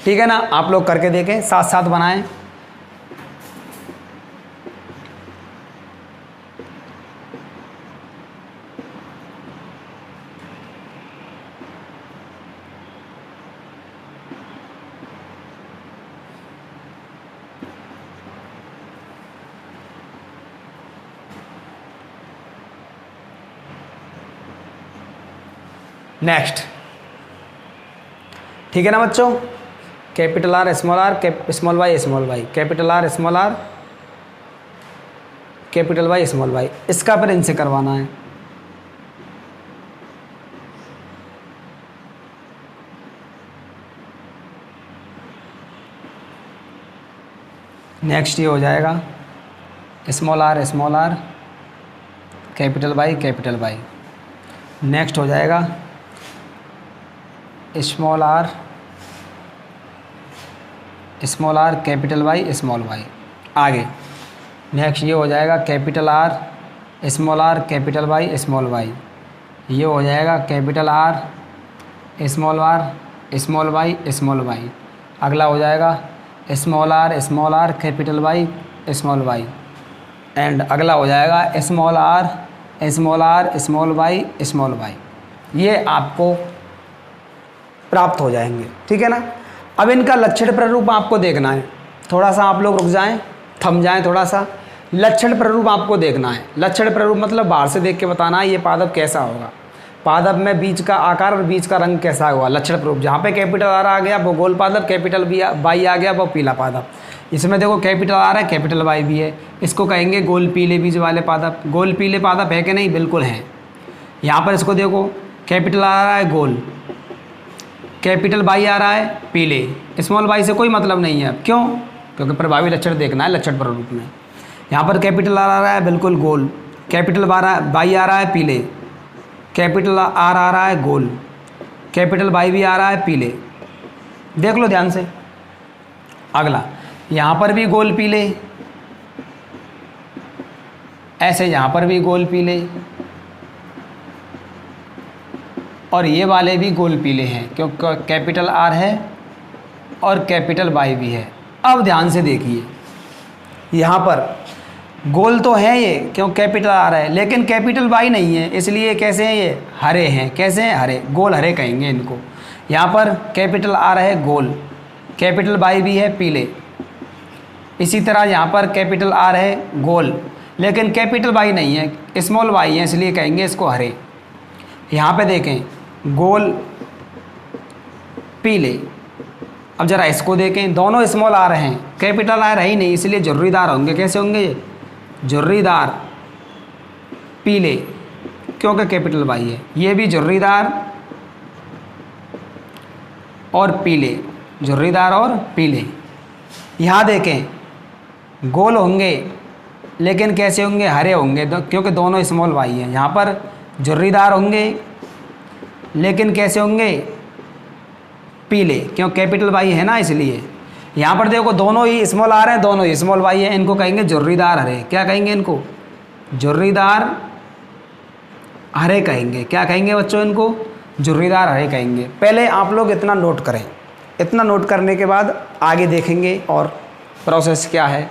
A: ठीक है ना। आप लोग करके देखें, साथ साथ बनाएं। नेक्स्ट, ठीक है ना बच्चों। Capital R small R, small Y small Y, capital R small R, capital Y small Y, इसका फिर इनसे करवाना है। नेक्स्ट ये हो जाएगा small R, capital Y capital Y. Next हो जाएगा small R, capital Y small Y. आगे नेक्स्ट ये हो जाएगा capital R, capital Y small Y. ये हो जाएगा capital R, small Y small Y. अगला हो जाएगा small R, capital Y small Y. And अगला हो जाएगा small R, small Y small Y. ये आपको प्राप्त हो जाएंगे, ठीक है ना। अब इनका लक्षण प्रारूप आपको देखना है, थोड़ा सा आप लोग रुक जाएं, थम जाएं थोड़ा सा। लक्षण प्रारूप आपको देखना है। लक्षण प्रारूप मतलब बाहर से देख के बताना है ये पादप कैसा होगा, पादप में बीज का आकार और बीज का रंग कैसा हुआ। लक्षण प्रारूप जहाँ पे कैपिटल आर आ गया वो गोल पादप, कैपिटल वाई आ गया वो पीला पादप। इसमें देखो कैपिटल आर है, कैपिटल वाई भी है, इसको कहेंगे गोल पीले बीज वाले पादप। गोल पीले पादप है कि नहीं? बिल्कुल है। यहाँ पर इसको देखो कैपिटल आर आ रहा है गोल, कैपिटल वाई आ रहा है पीले, स्मॉल वाई से कोई मतलब नहीं है। क्यों? क्योंकि प्रभावी लक्षण देखना है लक्षण प्रारूप में। यहाँ पर कैपिटल आर आ रहा है बिल्कुल गोल, कैपिटल वाई आ रहा है पीले, कैपिटल आर आ रहा है गोल, कैपिटल वाई भी आ रहा है पीले। देख लो ध्यान से। अगला यहाँ पर भी गोल पीले, ऐसे यहाँ पर भी गोल पीले, और ये वाले भी गोल पीले हैं क्योंकि कैपिटल आर है और कैपिटल वाई भी है। अब ध्यान से देखिए, यहाँ पर गोल तो है ये क्यों कैपिटल आर है, लेकिन कैपिटल वाई नहीं है, इसलिए कैसे हैं ये? हरे हैं। कैसे हैं? हरे, गोल हरे कहेंगे इनको। यहाँ पर कैपिटल आर है गोल, कैपिटल वाई भी है पीले। इसी तरह यहाँ पर कैपिटल आर है गोल, लेकिन कैपिटल वाई नहीं है, स्मॉल वाई है, इसलिए कहेंगे इसको हरे। यहाँ पे देखें गोल पीले। अब ज़रा इसको देखें, दोनों स्मॉल आर हैं, कैपिटल आर है ही नहीं, इसलिए जुर्रीदार होंगे। कैसे होंगे ये? जुर्रीदार पीले, क्योंकि कैपिटल वाई है। ये भी जुर्रीदार और पीले, जुर्रीदार और पीले। यहाँ देखें गोल होंगे लेकिन कैसे होंगे? हरे होंगे, क्योंकि दोनों स्मॉल वाई हैं। यहाँ पर जुर्रीदार होंगे लेकिन कैसे होंगे? पीले, क्यों कैपिटल वाई है ना, इसलिए। यहाँ पर देखो दोनों ही स्मॉल आर हैं, दोनों ही स्मॉल वाई है, इनको कहेंगे जुर्रीदार हरे। क्या कहेंगे इनको? जुर्रीदार हरे कहेंगे। क्या कहेंगे बच्चों? इनको जुर्रीदार हरे कहेंगे। पहले आप लोग इतना नोट करें, इतना नोट करने के बाद आगे देखेंगे और प्रोसेस क्या है।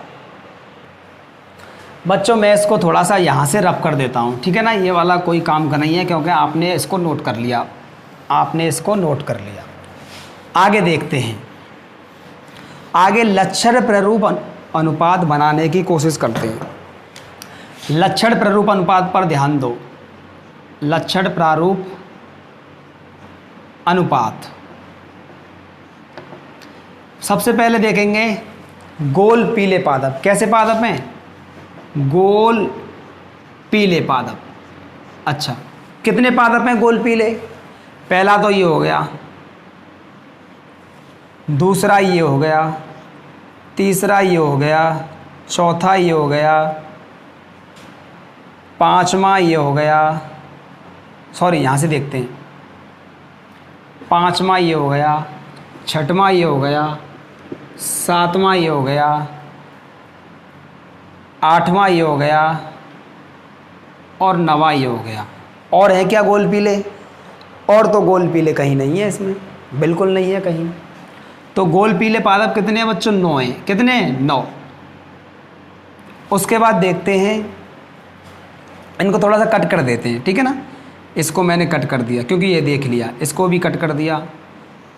A: बच्चों मैं इसको थोड़ा सा यहाँ से रब कर देता हूँ, ठीक है ना। ये वाला कोई काम का नहीं है क्योंकि आपने इसको नोट कर लिया, आपने इसको नोट कर लिया। आगे देखते हैं, आगे लक्षण प्रारूप अनुपात बनाने की कोशिश करते हैं। लक्षण प्रारूप अनुपात पर ध्यान दो। लक्षण प्रारूप अनुपात। सबसे पहले देखेंगे गोल पीले पादप। कैसे पादप हैं? गोल पीले पादप। अच्छा, कितने पादप हैं गोल पीले? पहला तो ये हो गया, दूसरा ये हो गया, तीसरा ये हो गया, चौथा ये हो गया, पांचवा ये हो गया, सॉरी यहाँ से देखते हैं, पांचवा ये हो गया, छठवां ये हो गया, सातवां ये हो गया, आठवां ये हो गया और नवा ये हो गया। और है क्या गोल पीले? और तो गोल पीले कहीं नहीं है इसमें, बिल्कुल नहीं है कहीं। तो गोल पीले पादप कितने हैं बच्चों? 9 हैं। कितने? 9। उसके बाद देखते हैं, इनको थोड़ा सा कट कर देते हैं, ठीक है ना। इसको मैंने कट कर दिया क्योंकि ये देख लिया, इसको भी कट कर दिया,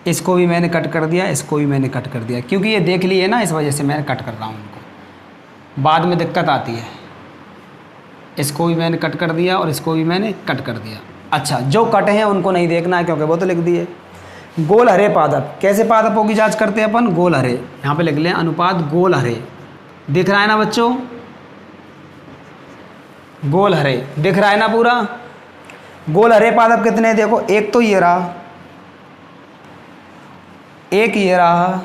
A: इसको भी मैंने कट कर दिया, इसको भी मैंने कट कर दिया, क्योंकि ये देख लिए ना, इस वजह से मैं कट कर रहा हूँ उनको, बाद में दिक्कत आती है। इसको भी मैंने कट कर दिया और इसको भी मैंने कट कर दिया। अच्छा, जो कटे हैं उनको नहीं देखना है क्योंकि वो तो लिख दिए। गोल हरे पादप, कैसे पादपों की जांच करते हैं अपन? गोल हरे। यहाँ पे लिख लें अनुपात गोल हरे। दिख रहा है ना बच्चों? गोल हरे दिख रहा है ना पूरा? गोल हरे पादप कितने? देखो, एक तो ये रहा, एक ये रहा,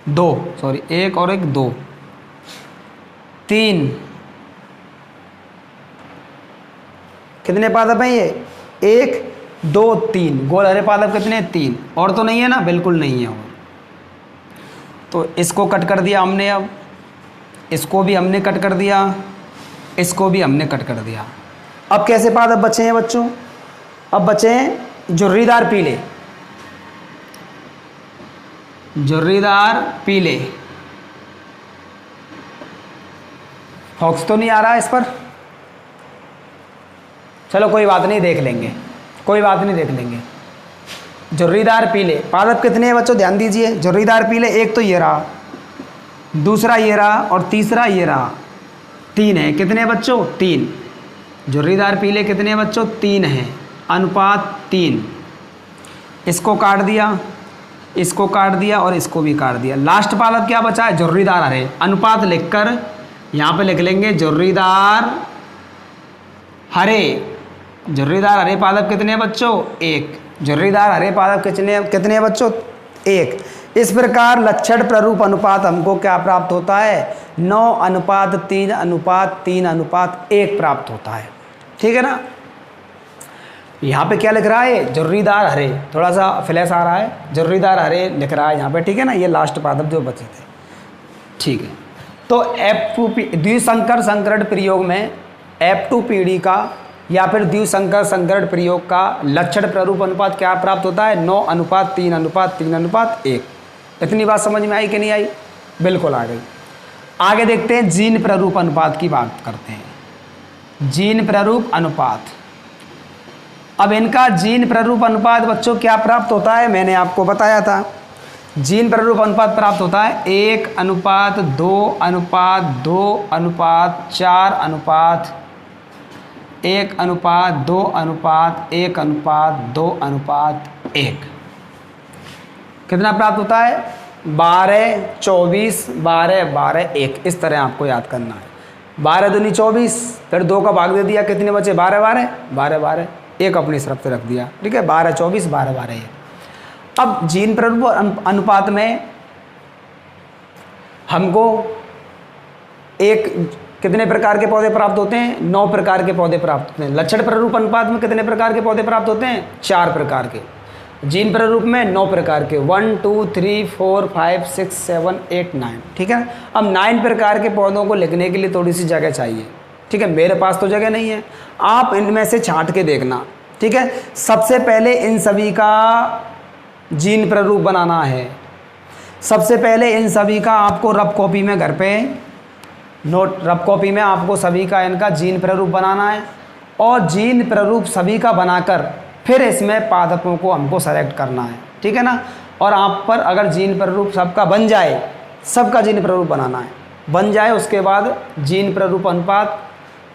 A: दो, सॉरी एक और एक, दो, तीन। कितने पादप हैं ये? 1 2 3। गोल हरे पादप कितने? 3। और तो नहीं है ना? बिल्कुल नहीं है। और तो इसको कट कर दिया हमने, अब इसको भी हमने कट कर दिया, इसको भी हमने कट कर दिया। अब कैसे पादप बचे हैं बच्चों? अब बचे हैं झुर्रीदार पीले। झुर्रीदार पीले। फॉक्स तो नहीं आ रहा है इस पर? चलो कोई बात नहीं, देख लेंगे, कोई बात नहीं, देख लेंगे। झुर्रीदार पीले पादप कितने हैं बच्चों? ध्यान दीजिए। झुर्रीदार पीले, एक तो ये रहा, दूसरा ये रहा और तीसरा ये रहा। 3 है। कितने बच्चों? 3। झुर्रीदार पीले कितने हैं बच्चों? 3 हैं। अनुपात 3। इसको काट दिया, इसको काट दिया और इसको भी काट दिया। लास्ट पादप क्या बचा है? झुर्रीदार हरे। अनुपात लिखकर यहाँ पे लिख लेंगे झुर्रीदार हरे। झुर्रीदार हरे पादप कितने हैं बच्चों? 1। झुर्रीदार हरे पादप कितने हैं बच्चों? 1। इस प्रकार लक्षण प्ररूप अनुपात हमको क्या प्राप्त होता है? 9:3:3:1 प्राप्त होता है। ठीक है ना। यहाँ पे क्या लिख रहा है? झुर्रीदार हरे। थोड़ा सा फ्लैश आ रहा है, झुर्रीदार हरे लिख रहा है यहाँ पे, ठीक है ना। ये लास्ट पादप जो बचे थे, ठीक है। तो F2P द्विसंकर संकरण प्रयोग में F2 पीढ़ी का या फिर द्विसंकर संकरण प्रयोग का लक्षण प्ररूप अनुपात क्या प्राप्त होता है? 9:3:3:1। इतनी बात समझ में आई कि नहीं आई? बिल्कुल आ गई। आगे देखते हैं जीन प्ररूप अनुपात की बात करते हैं। जीन प्ररूप अनुपात। अब इनका जीन प्ररूप अनुपात बच्चों क्या प्राप्त होता है? मैंने आपको बताया था। जीन प्ररूप अनुपात प्राप्त होता है 1:2:4:1:1:2:1:1। कितना प्राप्त होता है? 12:24 12:12:1। इस तरह आपको याद करना है। 12 दूनी 24, फिर 2 का भाग दे दिया, कितने बचे? 12:12 12:12, 1 अपनी तरफ से रख दिया, ठीक है। 12:24 12:12:1। अब जीन प्ररूप अनुपात में हमको कितने प्रकार के पौधे प्राप्त होते हैं? 9 प्रकार के पौधे प्राप्त होते हैं। लक्षण प्ररूप अनुपात में कितने प्रकार के पौधे प्राप्त होते हैं? 4 प्रकार के। जीन प्ररूप में 9 प्रकार के, 1 2 3 4 5 6 7 8 9, ठीक है। अब 9 प्रकार के पौधों को लिखने के लिए थोड़ी सी जगह चाहिए, ठीक है। मेरे पास तो जगह नहीं है, आप इनमें से छांट के देखना, ठीक है। सबसे पहले इन सभी का जीन प्ररूप बनाना है। सबसे पहले इन सभी का आपको रफ कॉपी में घर पे नोट, रफ कॉपी में आपको सभी का इनका जीन प्ररूप बनाना है और जीन प्ररूप सभी का बनाकर फिर इसमें पादपों को हमको सेलेक्ट करना है, ठीक है ना। और आप पर अगर जीन प्ररूप सबका बन जाए, सबका जीन प्ररूप बनाना है, बन जाए, उसके बाद जीन प्ररूप अनुपात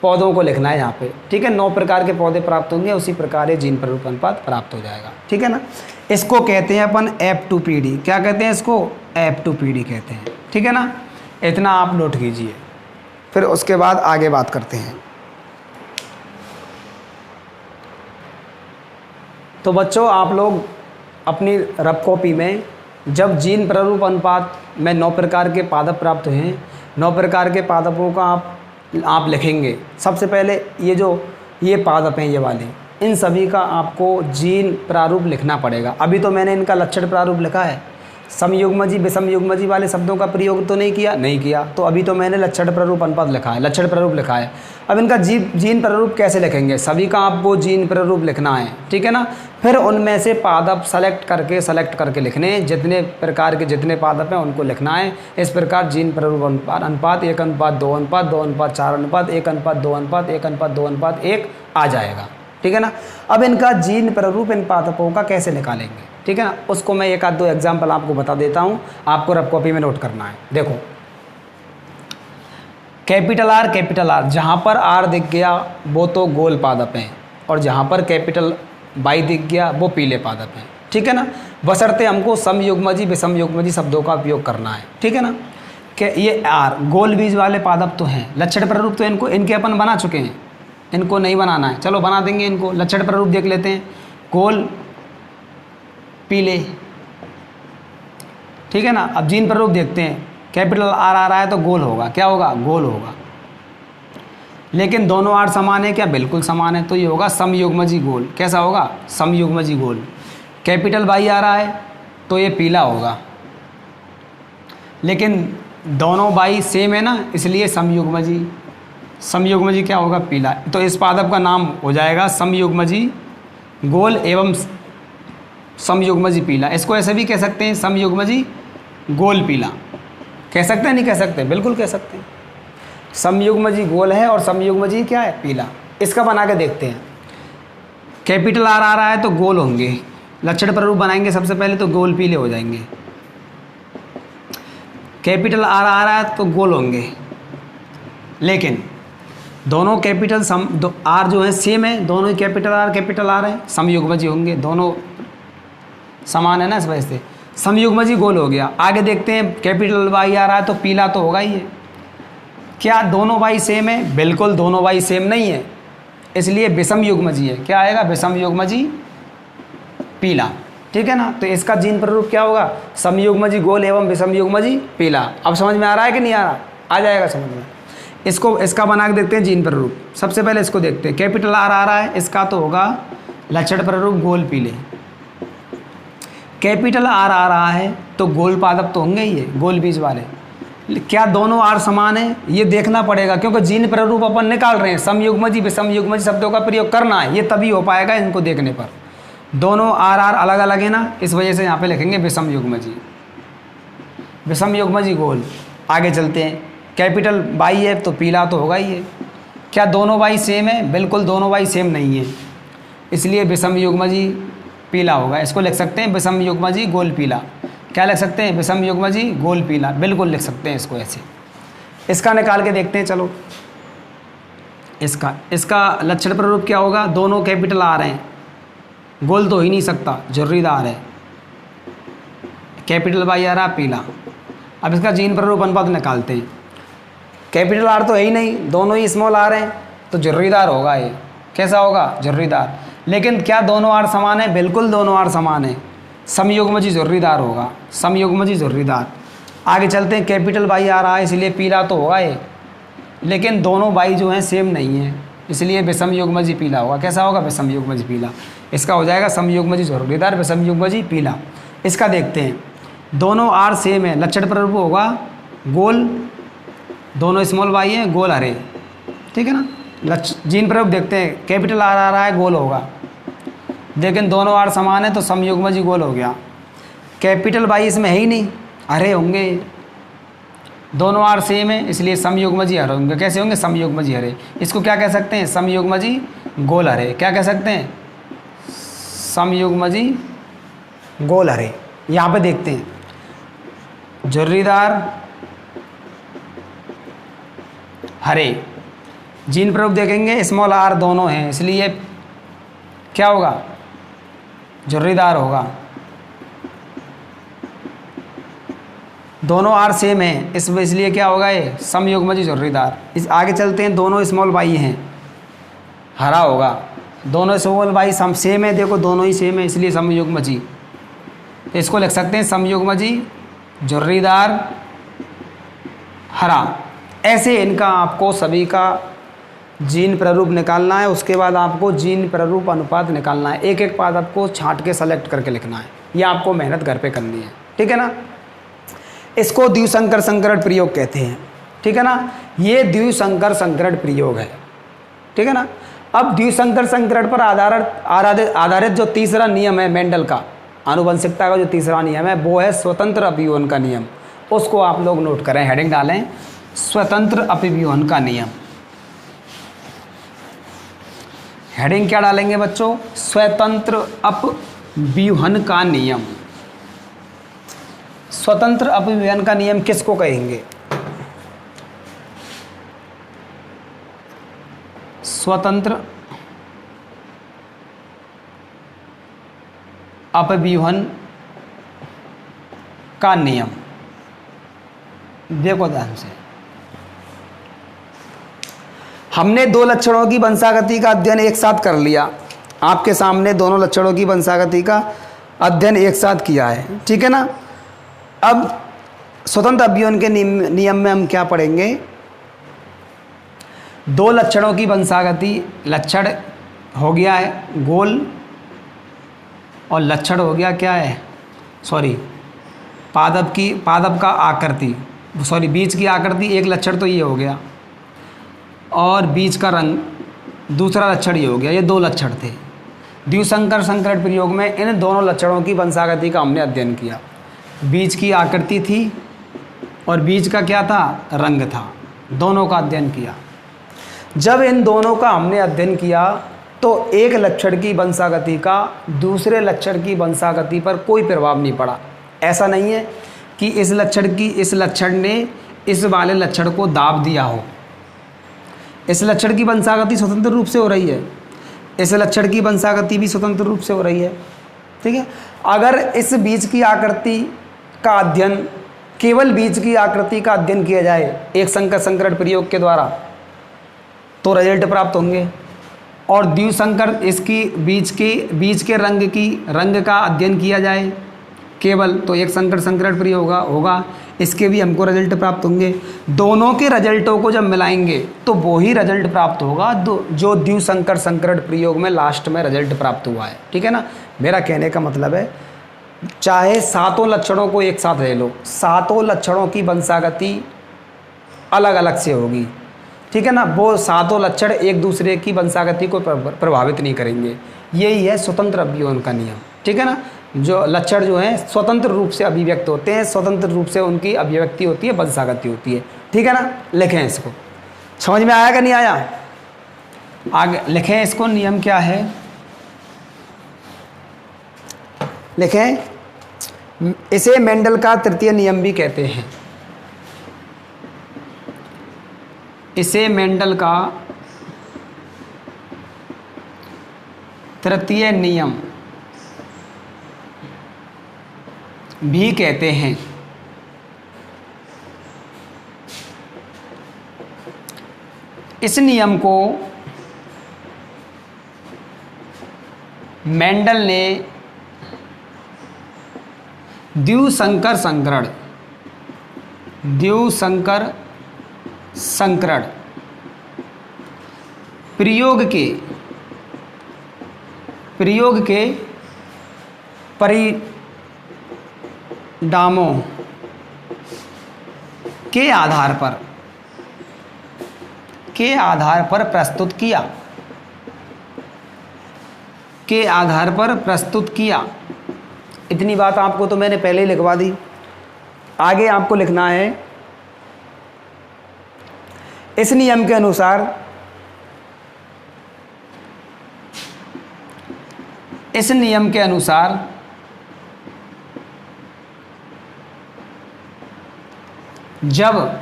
A: पौधों को लिखना है यहाँ पे, ठीक है। 9 प्रकार के पौधे प्राप्त होंगे, उसी प्रकार ये जीन प्रारूप अनुपात प्राप्त हो जाएगा, ठीक है ना। इसको कहते हैं अपन F2PD। क्या कहते हैं इसको? F2PD कहते हैं, ठीक है ना। इतना आप नोट कीजिए, फिर उसके बाद आगे बात करते हैं। तो बच्चों, आप लोग अपनी रफ कॉपी में जब जीन प्रारूप अनुपात में 9 प्रकार के पादप प्राप्त हुए हैं, 9 प्रकार के पादपों का आप लिखेंगे। सबसे पहले ये पादप हैं, ये वाले, इन सभी का आपको जीन प्रारूप लिखना पड़ेगा। अभी तो मैंने इनका लक्षण प्रारूप लिखा है, समयुग्मजी विषमयुग्मजी वाले शब्दों का प्रयोग तो नहीं किया, तो अभी तो मैंने लक्षण प्रारूप अनुपात लिखा है, लक्षण प्रारूप लिखा है। अब इनका जीन प्रारूप कैसे लिखेंगे? सभी का आपको जीन प्रारूप लिखना है, ठीक है ना। फिर उनमें से पादप सेलेक्ट करके लिखने, जितने प्रकार के जितने पादप हैं उनको लिखना है। इस प्रकार जीन प्रारूप अनुपात 1:2 अनुपात 2:4 अनुपात 1:2 अनुपात 1:2 अनुपात 1 आ जाएगा, ठीक है ना। अब इनका जीन प्रारूप इन पादपों का कैसे निकालेंगे, ठीक है ना, उसको मैं 1-2 एग्जाम्पल आपको बता देता हूँ, आपको रफ कॉपी में नोट करना है। देखो, कैपिटल आर, जहाँ पर आर दिख गया वो तो गोल पादप हैं, और जहाँ पर कैपिटल वाई दिख गया वो पीले पादप हैं, ठीक है ना। बशर्ते हमको समयुग्मजी विषमयुग्मजी शब्दों का उपयोग करना है, ठीक है ना। कि ये आर गोल बीज वाले पादप तो हैं, लक्षण प्रारूप तो इनके अपन बना चुके हैं, इनको नहीं बनाना है, चलो बना देंगे इनको। लक्षण प्रारूप देख लेते हैं, गोल पीले, ठीक है ना। अब जीन प्रारूप देखते हैं, कैपिटल आर आ रहा है तो गोल होगा, क्या होगा? गोल होगा। लेकिन दोनों आर समान है क्या? बिल्कुल समान है, तो ये होगा समयुग्मजी गोल। कैसा होगा? समयुग्मजी गोल। कैपिटल वाई आ रहा है तो ये पीला होगा, लेकिन दोनों वाई सेम है ना, इसलिए समयुग्मजी क्या होगा? पीला। तो इस पादप का नाम हो जाएगा समयुग्मजी गोल एवं समयुग्मजी पीला। इसको ऐसे भी कह सकते हैं, समयुग्मजी गोल पीला। कह सकते हैं, नहीं कह सकते? बिल्कुल कह सकते हैं। समयुग्मजी गोल है और समयुग्मजी क्या है? पीला। इसका बना के देखते हैं। कैपिटल आर आ रहा है तो गोल होंगे, लक्षण प्रारूप बनाएंगे सबसे पहले तो गोल पीले हो जाएंगे। कैपिटल आर आ रहा है तो गोल होंगे, लेकिन दोनों कैपिटल आर जो है सेम है, दोनों ही कैपिटल आर है, समयुग्मजी होंगे, दोनों समान है ना, इस वजह से समयुग्मजी गोल हो गया। आगे देखते हैं, कैपिटल वाई आ रहा है तो पीला तो होगा ही है। क्या दोनों वाई सेम है? बिल्कुल दोनों वाई सेम नहीं है, इसलिए विषमयुग्मजी है। क्या आएगा? विषमयुग्मजी पीला, ठीक है ना। तो इसका जीन प्रारूप क्या होगा? समयुग्मजी गोल एवं विषमयुग्मजी पीला। अब समझ में आ रहा है कि नहीं आ रहा? आ जाएगा समझ में। इसका बना के देखते हैं जीन प्रारूप। सबसे पहले इसको देखते हैं, कैपिटल आर आ रहा है, इसका तो होगा लक्षण प्रारूप गोल पीले। कैपिटल आर आ रहा है तो गोल पादप तो होंगे ही है, गोल बीज वाले। क्या दोनों आर समान है? ये देखना पड़ेगा, क्योंकि जीन प्रारूप अपन निकाल रहे हैं, समयुग्मजी विषमयुग्मजी शब्दों का प्रयोग करना है, ये तभी हो पाएगा इनको देखने पर। दोनों आर अलग अलग है ना, इस वजह से यहाँ पे लिखेंगे विषमयुग्मजी गोल। आगे चलते हैं, कैपिटल वाई है तो पीला तो होगा ही है। क्या दोनों वाई सेम है? बिल्कुल दोनों वाई सेम नहीं है, इसलिए विषमयुग्मजी पीला होगा। इसको लिख सकते हैं विषमयुग्मजी गोल पीला। क्या लिख सकते हैं? विषमयुग्मजी गोल पीला, बिल्कुल लिख सकते हैं इसको ऐसे। इसका निकाल के देखते हैं, चलो। इसका लक्षण प्रारूप क्या होगा? दोनों कैपिटल आ रहे हैं, गोल तो ही नहीं सकता, जर्रीदार है। कैपिटल वाई आ रहा पीला। अब इसका जीन प्रारूप अनुपात निकालते हैं। कैपिटल आर तो है ही नहीं, दोनों ही स्मॉल आ रहे हैं, तो जर्रीदार होगा ये। कैसा होगा? जर्रीदार। लेकिन क्या दोनों आर समान है? बिल्कुल दोनों आर समान है, समयुग्मजी जर्रीदार होगा, समयुग्मजी जर्रीदार। आगे चलते हैं, कैपिटल वाई आ रहा है इसलिए पीला तो होगा ये, लेकिन दोनों वाई जो हैं सेम नहीं है, इसलिए विषमयुग्मजी पीला होगा। कैसा होगा? विषमयुग्मजी पीला। इसका हो जाएगा समयुग्मजी जर्रीदार विषमयुग्मजी पीला। इसका देखते हैं, दोनों आर सेम है, लक्षण प्रारूप होगा गोल, दोनों स्मॉल वाई हैं, गोल हरे, ठीक है ना। जीन प्रारूप देखते हैं, कैपिटल आर आ रहा है गोल होगा, लेकिन दोनों आर समान है तो समयुग्मजी गोल हो गया। कैपिटल वाई इसमें है ही नहीं, हरे होंगे, दोनों आर सेम है इसलिए समयुग्मजी हरे होंगे। कैसे होंगे? समयुग्मजी हरे। इसको क्या कह सकते हैं? समयुग्मजी गोल हरे। क्या कह सकते हैं? समयुग्मजी गोल हरे। यहाँ पे देखते हैं, जर्रीदार हरे, जीन प्ररूप देखेंगे स्मॉल आर दोनों हैं, इसलिए क्या होगा, झुर्रीदार होगा। दोनों आर सेम है, इसलिए क्या होगा, ये समयुग्मजी झुर्रीदार। इस आगे चलते हैं, दोनों स्मॉल वाई हैं, हरा होगा। दोनों स्मॉल वाई सम सेम है, देखो दोनों ही सेम है, इसलिए समयुग्मजी। तो इसको लिख सकते हैं समयुग्मजी झुर्रीदार हरा। ऐसे इनका आपको सभी का जीन प्ररूप निकालना है। उसके बाद आपको जीन प्ररूप अनुपात निकालना है। एक एक पादप को छांट के सेलेक्ट करके लिखना है। ये आपको मेहनत घर पे करनी है, ठीक है ना। इसको द्विसंकर संकरण प्रयोग कहते हैं, ठीक है ना। ये द्विसंकर संकरण प्रयोग है, ठीक है ना। अब द्विसंकर संकरण पर आधारित जो तीसरा नियम है मेंडल का, आनुवंशिकता का जो तीसरा नियम है, वो है स्वतंत्र अपव्यूहन का नियम। उसको आप लोग नोट करें, हेडिंग डालें, स्वतंत्र अपव्यूहन का नियम। हेडिंग क्या डालेंगे बच्चों, स्वतंत्र अपव्यूहन का नियम। स्वतंत्र अपव्यूहन का नियम किसको कहेंगे, स्वतंत्र अपव्यूहन का नियम। देखो ध्यान से, हमने दो लक्षणों की वंशागति का अध्ययन एक साथ कर लिया। आपके सामने दोनों लक्षणों की वंशागति का अध्ययन एक साथ किया है, ठीक है ना। अब स्वतंत्र अपव्यूहन के नियम में हम क्या पढ़ेंगे, दो लक्षणों की वंशागति, लक्षण हो गया है गोल और लक्षण हो गया क्या है, पादप का आकृति, बीज की आकृति। एक लक्षण तो ये हो गया और बीज का रंग दूसरा लक्षण ये हो गया। ये दो लक्षण थे। द्विसंकर संकरण प्रयोग में इन दोनों लक्षणों की वंशागति का हमने अध्ययन किया। बीज की आकृति थी और बीज का क्या था, रंग था। दोनों का अध्ययन किया। जब इन दोनों का हमने अध्ययन किया तो एक लक्षण की वंशागति का दूसरे लक्षण की वंशागति पर कोई प्रभाव नहीं पड़ा। ऐसा नहीं है कि इस लक्षण ने इस वाले लक्षण को दाब दिया हो। इस लक्षण की वंशागति स्वतंत्र रूप से हो रही है, इस लक्षण की वंशागति भी स्वतंत्र रूप से हो रही है, ठीक है। अगर इस बीज की आकृति का अध्ययन, केवल बीज की आकृति का अध्ययन किया जाए एक संकर संकरण प्रयोग के द्वारा तो रिजल्ट प्राप्त होंगे, और द्विसंकर इसकी बीज के रंग का अध्ययन किया जाए केवल तो एक संकर संकरण प्रयोग होगा, इसके भी हमको रिजल्ट प्राप्त होंगे। दोनों के रिजल्टों को जब मिलाएंगे तो वो ही रिजल्ट प्राप्त होगा जो द्विसंकर संकरण प्रयोग में लास्ट में रिजल्ट प्राप्त हुआ है, ठीक है ना। मेरा कहने का मतलब है, चाहे सातों लक्षणों को एक साथ ले लो, सातों लक्षणों की वंशागति अलग अलग से होगी, ठीक है ना। वो सातों लक्षण एक दूसरे की वंशागति को प्रभावित नहीं करेंगे। यही है स्वतंत्र अपव्यूहन का नियम, ठीक है ना। जो लक्षण जो हैं स्वतंत्र रूप से अभिव्यक्त होते हैं, स्वतंत्र रूप से उनकी अभिव्यक्ति होती है, वंशागति होती है, ठीक है ना। लिखें इसको, समझ में आया कि नहीं आया, आगे लिखें इसको। नियम क्या है, लिखें, इसे मेंडल का तृतीय नियम भी कहते हैं। इसे मेंडल का तृतीय नियम भी कहते हैं। इस नियम को मेंडल ने द्विसंकर संकरण प्रयोग के परिणामों के आधार पर प्रस्तुत किया। इतनी बात आपको तो मैंने पहले ही लिखवा दी। आगे आपको लिखना है, इस नियम के अनुसार जब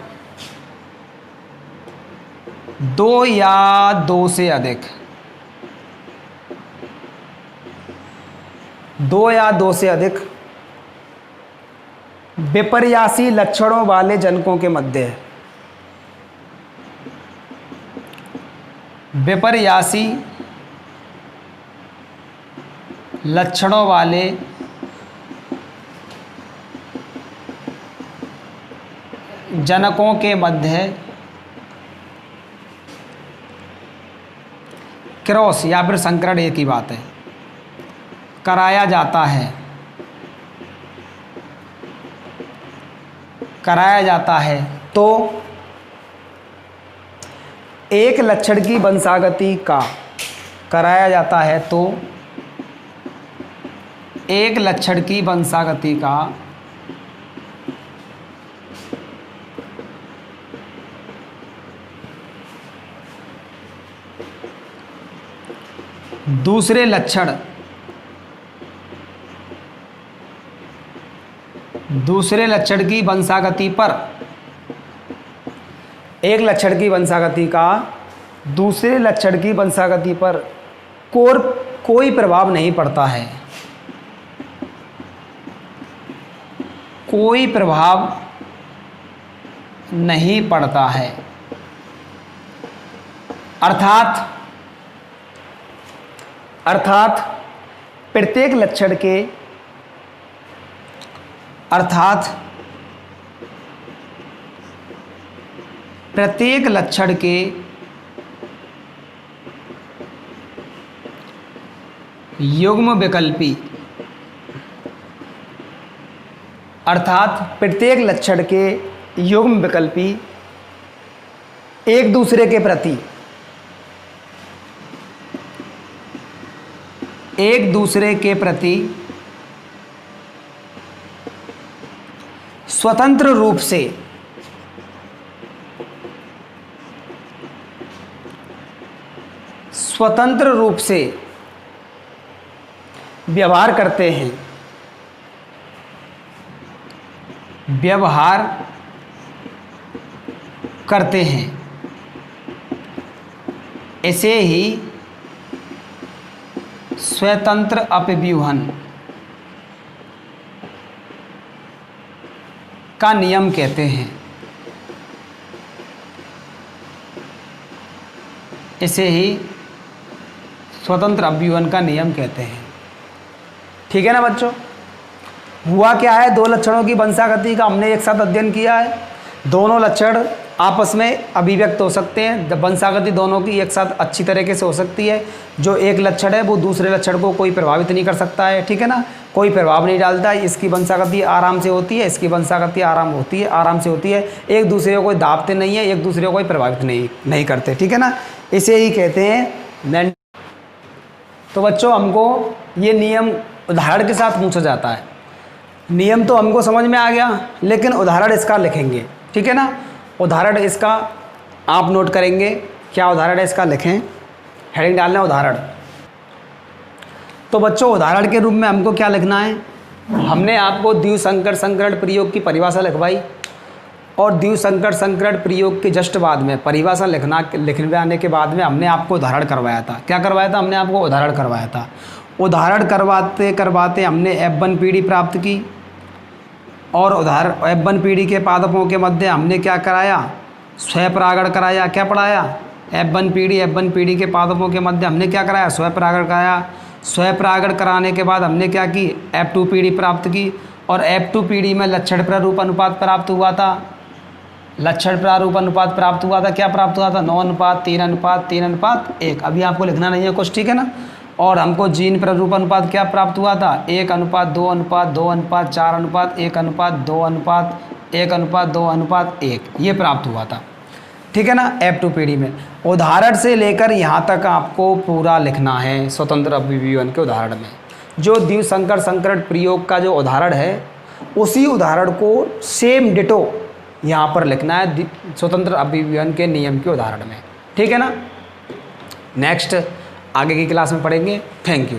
A: दो या दो से अधिक, दो या दो से अधिक विपर्यासी लक्षणों वाले जनकों के मध्य, विपर्यासी लक्षणों वाले जनकों के मध्य क्रॉस या फिर संकरण, एक ही बात है, कराया जाता है, कराया जाता है तो एक लक्षण की वंशागति का, कराया जाता है तो एक लक्षण की वंशागति का दूसरे लक्षण, दूसरे लक्षण की वंशागति पर, एक लक्षण की वंशागति का दूसरे लक्षण की वंशागति पर कोई प्रभाव नहीं पड़ता है, कोई प्रभाव नहीं पड़ता है। अर्थात प्रत्येक लक्षण के, अर्थात प्रत्येक लक्षण के युग्म विकल्पी, अर्थात प्रत्येक लक्षण के युग्म विकल्पी एक दूसरे के प्रति, एक दूसरे के प्रति स्वतंत्र रूप से, स्वतंत्र रूप से व्यवहार करते हैं, व्यवहार करते हैं। ऐसे ही स्वतंत्र अपव्यूहन का नियम कहते हैं। इसे ही स्वतंत्र अपव्यूहन का नियम कहते हैं। ठीक है ना बच्चों, हुआ क्या है, दो लक्षणों की वंशागति का हमने एक साथ अध्ययन किया है। दोनों लक्षण आपस में अभिव्यक्त हो सकते हैं, वंशागति दोनों की एक साथ अच्छी तरीके से हो सकती है। जो एक लक्षण है वो दूसरे लक्षण को कोई प्रभावित नहीं कर सकता है, ठीक है ना, कोई प्रभाव नहीं डालता है। इसकी वंशागति आराम से होती है, इसकी वंशागति आराम से होती है। एक दूसरे को कोई दाबते नहीं है, एक दूसरे को कोई प्रभावित नहीं करते, ठीक है ना। इसे ही कहते हैं। तो बच्चों हमको ये नियम उदाहरण के साथ पूछा जाता है। नियम तो हमको समझ में आ गया, लेकिन उदाहरण इसका लिखेंगे, ठीक है ना। उदाहरण इसका आप नोट करेंगे, क्या उदाहरण है इसका लिखें, हेडिंग डालना है उदाहरण। तो बच्चों उदाहरण के रूप में हमको क्या लिखना है, हमने आपको द्विसंकर संकरण प्रयोग की परिभाषा लिखवाई, और द्विसंकर संकरण प्रयोग के जस्ट बाद में परिभाषा लिखवाने के बाद में हमने आपको उदाहरण करवाया था। क्या करवाया था, हमने आपको उदाहरण करवाया था। उदाहरण करवाते करवाते हमने F1 पीढ़ी प्राप्त की, और उदाहरण F1 पीढ़ी के पादपों के मध्य हमने क्या कराया, स्वयंपरागण कराया। क्या पढ़ाया, F1 पीढ़ी के पादपों के मध्य हमने क्या कराया, स्वयंपरागण कराया। स्वयंपरागण कराने के बाद हमने क्या की, F2 पीढ़ी प्राप्त की, और F2 पीढ़ी में लक्षण प्रारूप अनुपात प्राप्त हुआ था। लक्षण प्रारूप अनुपात प्राप्त हुआ था, क्या प्राप्त हुआ था, 9:3:3:1। अभी आपको लिखना नहीं है कुछ, ठीक है ना। और हमको जीन प्रारूप अनुपात क्या प्राप्त हुआ था, 1:2:2:4:1:4:1:2:1:1 ये प्राप्त हुआ था, ठीक है ना, F2 पीढ़ी में। उदाहरण से लेकर यहाँ तक आपको पूरा लिखना है स्वतंत्र अपव्यूहन के उदाहरण में। जो द्विसंकर संकरण प्रयोग का जो उदाहरण है, उसी उदाहरण को सेम डिटो यहाँ पर लिखना है स्वतंत्र अपव्यूहन के नियम के उदाहरण में, ठीक है ना। नेक्स्ट आगे की क्लास में पढ़ेंगे। Thank you.